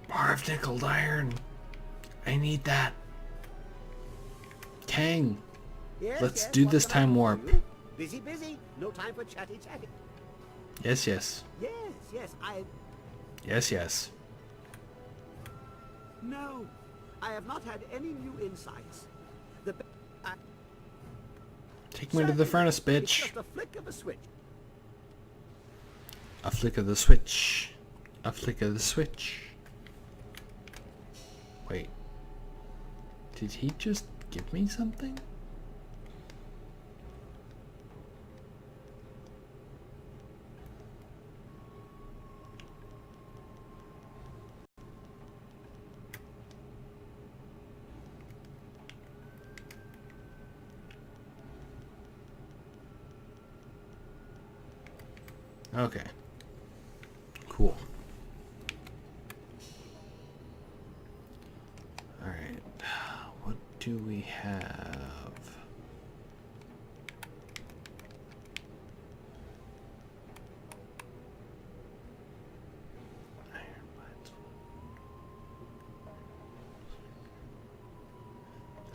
Bar of nickeled iron. I need that. Kang, let's do this time warp. Busy, busy. No time for chatty. Yes, yes. Yes, Yes. No, I have not had any new insights. Take me to the furnace, bitch. It's just a flick of a switch. A flick of the switch. A flick of the switch. Wait. Did he just give me something? Okay. Cool. Alright. What do we have?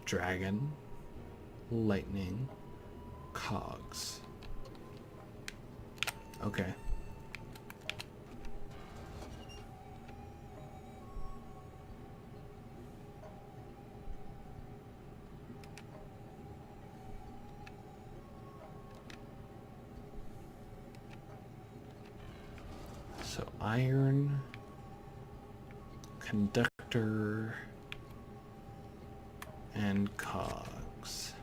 Dragon, lightning, cogs. Okay. So iron, conductor, and cogs.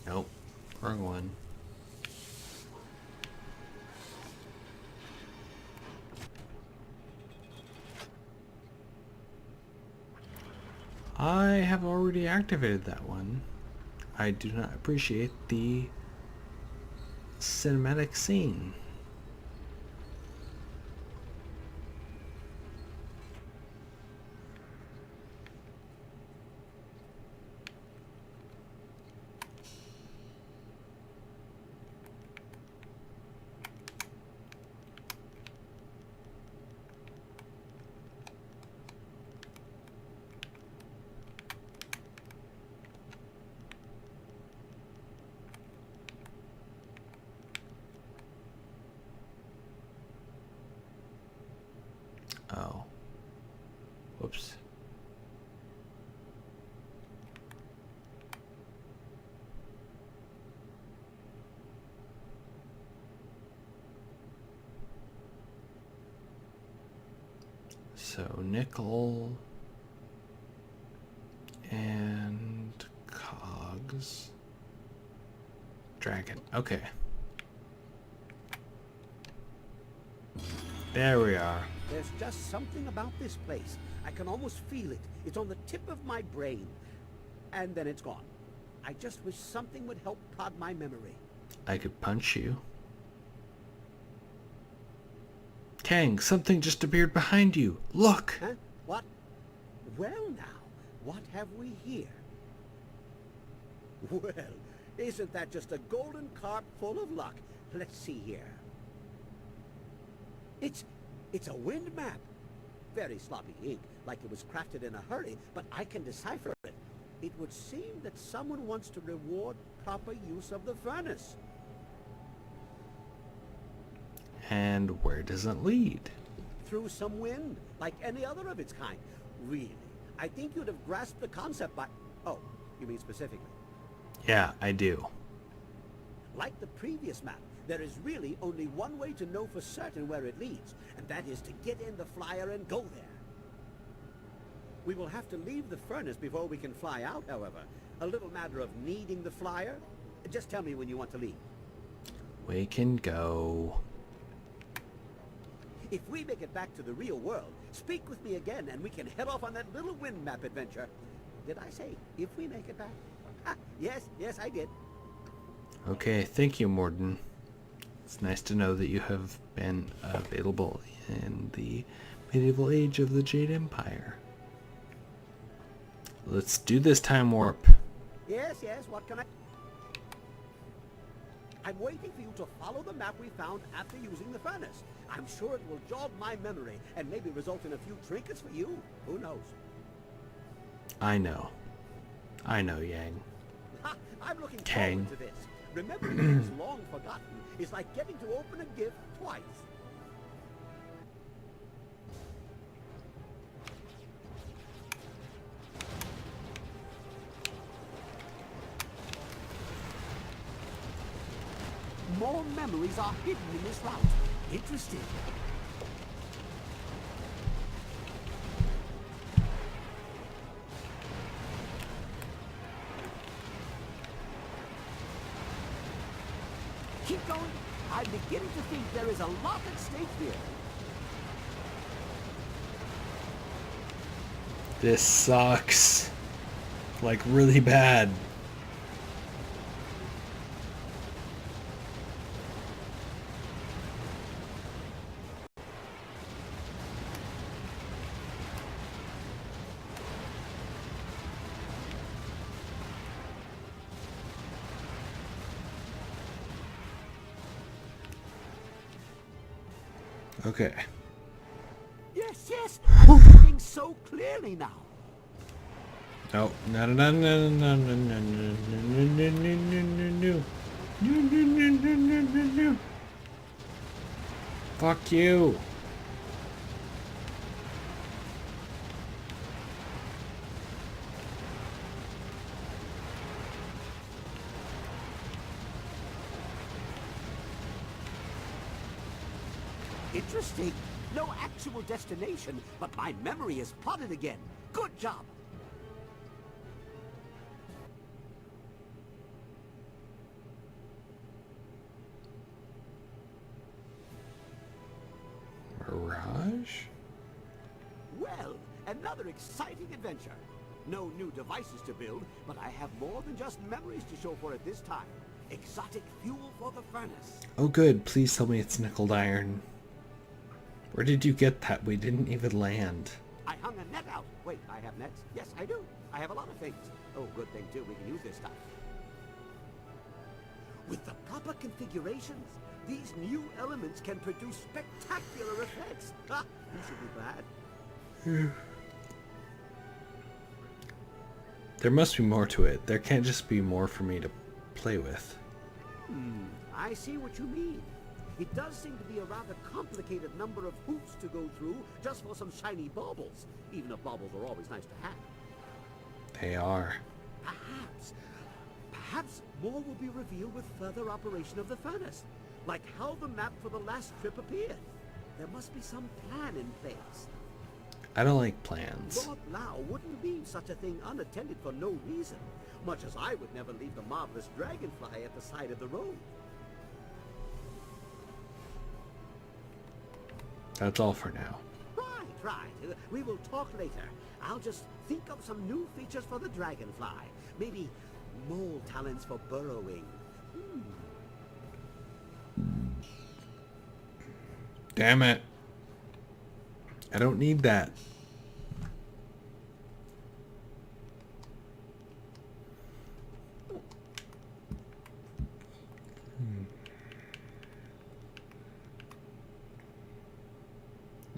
Nope, wrong one. I have already activated that one. I do not appreciate the cinematic scene. Oh. Whoops. So nickel and cogs. Dragon. Okay. There we are. There's just something about this place. I can almost feel it. It's on the tip of my brain. And then it's gone. I just wish something would help prod my memory. I could punch you. Kang, something just appeared behind you. Look! Huh? What? Well now, what have we here? Well, isn't that just a golden carp full of luck? Let's see here. It's a wind map. Very sloppy ink, like it was crafted in a hurry, but I can decipher it. It would seem that someone wants to reward proper use of the furnace. And where does it lead? Through some wind, like any other of its kind. Really, I think you'd have grasped the concept by... Oh, you mean specifically? Yeah, I do. Like the previous map, there is really only one way to know for certain where it leads, and that is to get in the flyer and go there. We will have to leave the furnace before we can fly out, however. A little matter of needing the flyer. Just tell me when you want to leave. We can go. If we make it back to the real world, speak with me again and we can head off on that little wind map adventure. Did I say, if we make it back? Ha, yes, I did. Okay, thank you, Morden. It's nice to know that you have been available in the medieval age of the Jade Empire. Let's do this time warp. Yes, what can I... I'm waiting for you to follow the map we found after using the furnace. I'm sure it will jog my memory and maybe result in a few trinkets for you. Who knows? I know, Yang. Ha, I'm looking Kang. forward to this. Remembering things long forgotten is like getting to open a gift twice. More memories are hidden in this route. Interesting. Keep going. I'm beginning to think there is a lot at stake here. This sucks. Like, really bad. Okay. Yes. I'm seeing so clearly now. Oh, no. Fuck you. Interesting. No actual destination, but my memory is plotted again. Good job. Mirage? Well, another exciting adventure. No new devices to build, but I have more than just memories to show for it this time. Exotic fuel for the furnace. Oh good, please tell me it's nickel iron. Where did you get that? We didn't even land. I hung a net out. Wait, I have nets? Yes, I do. I have a lot of things. Oh, good thing too, we can use this stuff. With the proper configurations, these new elements can produce spectacular effects. Ha! You should be glad. There must be more to it. There can't just be more for me to play with. I see what you mean. It does seem to be a rather complicated number of hoops to go through just for some shiny baubles. Even if baubles are always nice to have. They are. Perhaps more will be revealed with further operation of the furnace. Like how the map for the last trip appeared. There must be some plan in place. I don't like plans. Lord Lao wouldn't leave such a thing unattended for no reason. Much as I would never leave the marvelous dragonfly at the side of the road. That's all for now. Right. We will talk later. I'll just think of some new features for the dragonfly. Maybe mole talents for burrowing. Damn it. I don't need that.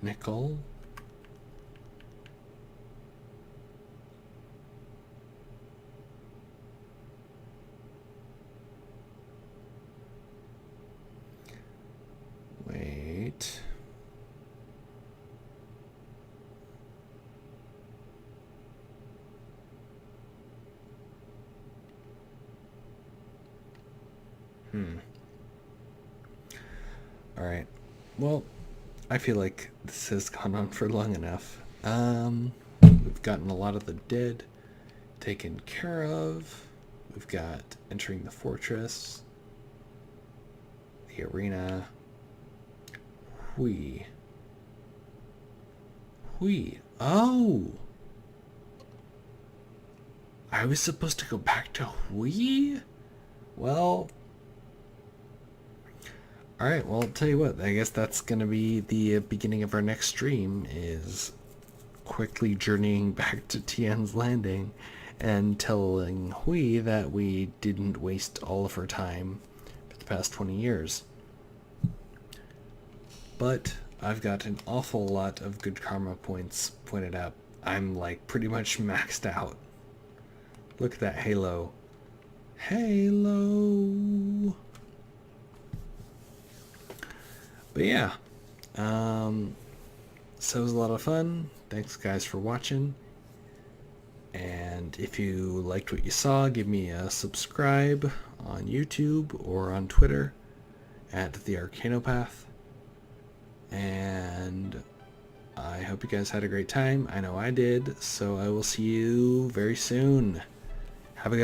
Nickel. Wait. All right. Well, I feel like this has gone on for long enough. We've gotten a lot of the dead taken care of. We've got entering the fortress, the arena. Hui. Oh! I was supposed to go back to Hui? Well... Alright, well, I'll tell you what, I guess that's going to be the beginning of our next stream, is quickly journeying back to Tian's Landing and telling Hui that we didn't waste all of her time for the past 20 years. But I've got an awful lot of good karma points pointed out. I'm like pretty much maxed out. Look at that halo. Halo! But yeah, so it was a lot of fun. Thanks guys for watching. And if you liked what you saw, give me a subscribe on YouTube or on Twitter at The Arcanopath. And I hope you guys had a great time. I know I did. So I will see you very soon. Have a good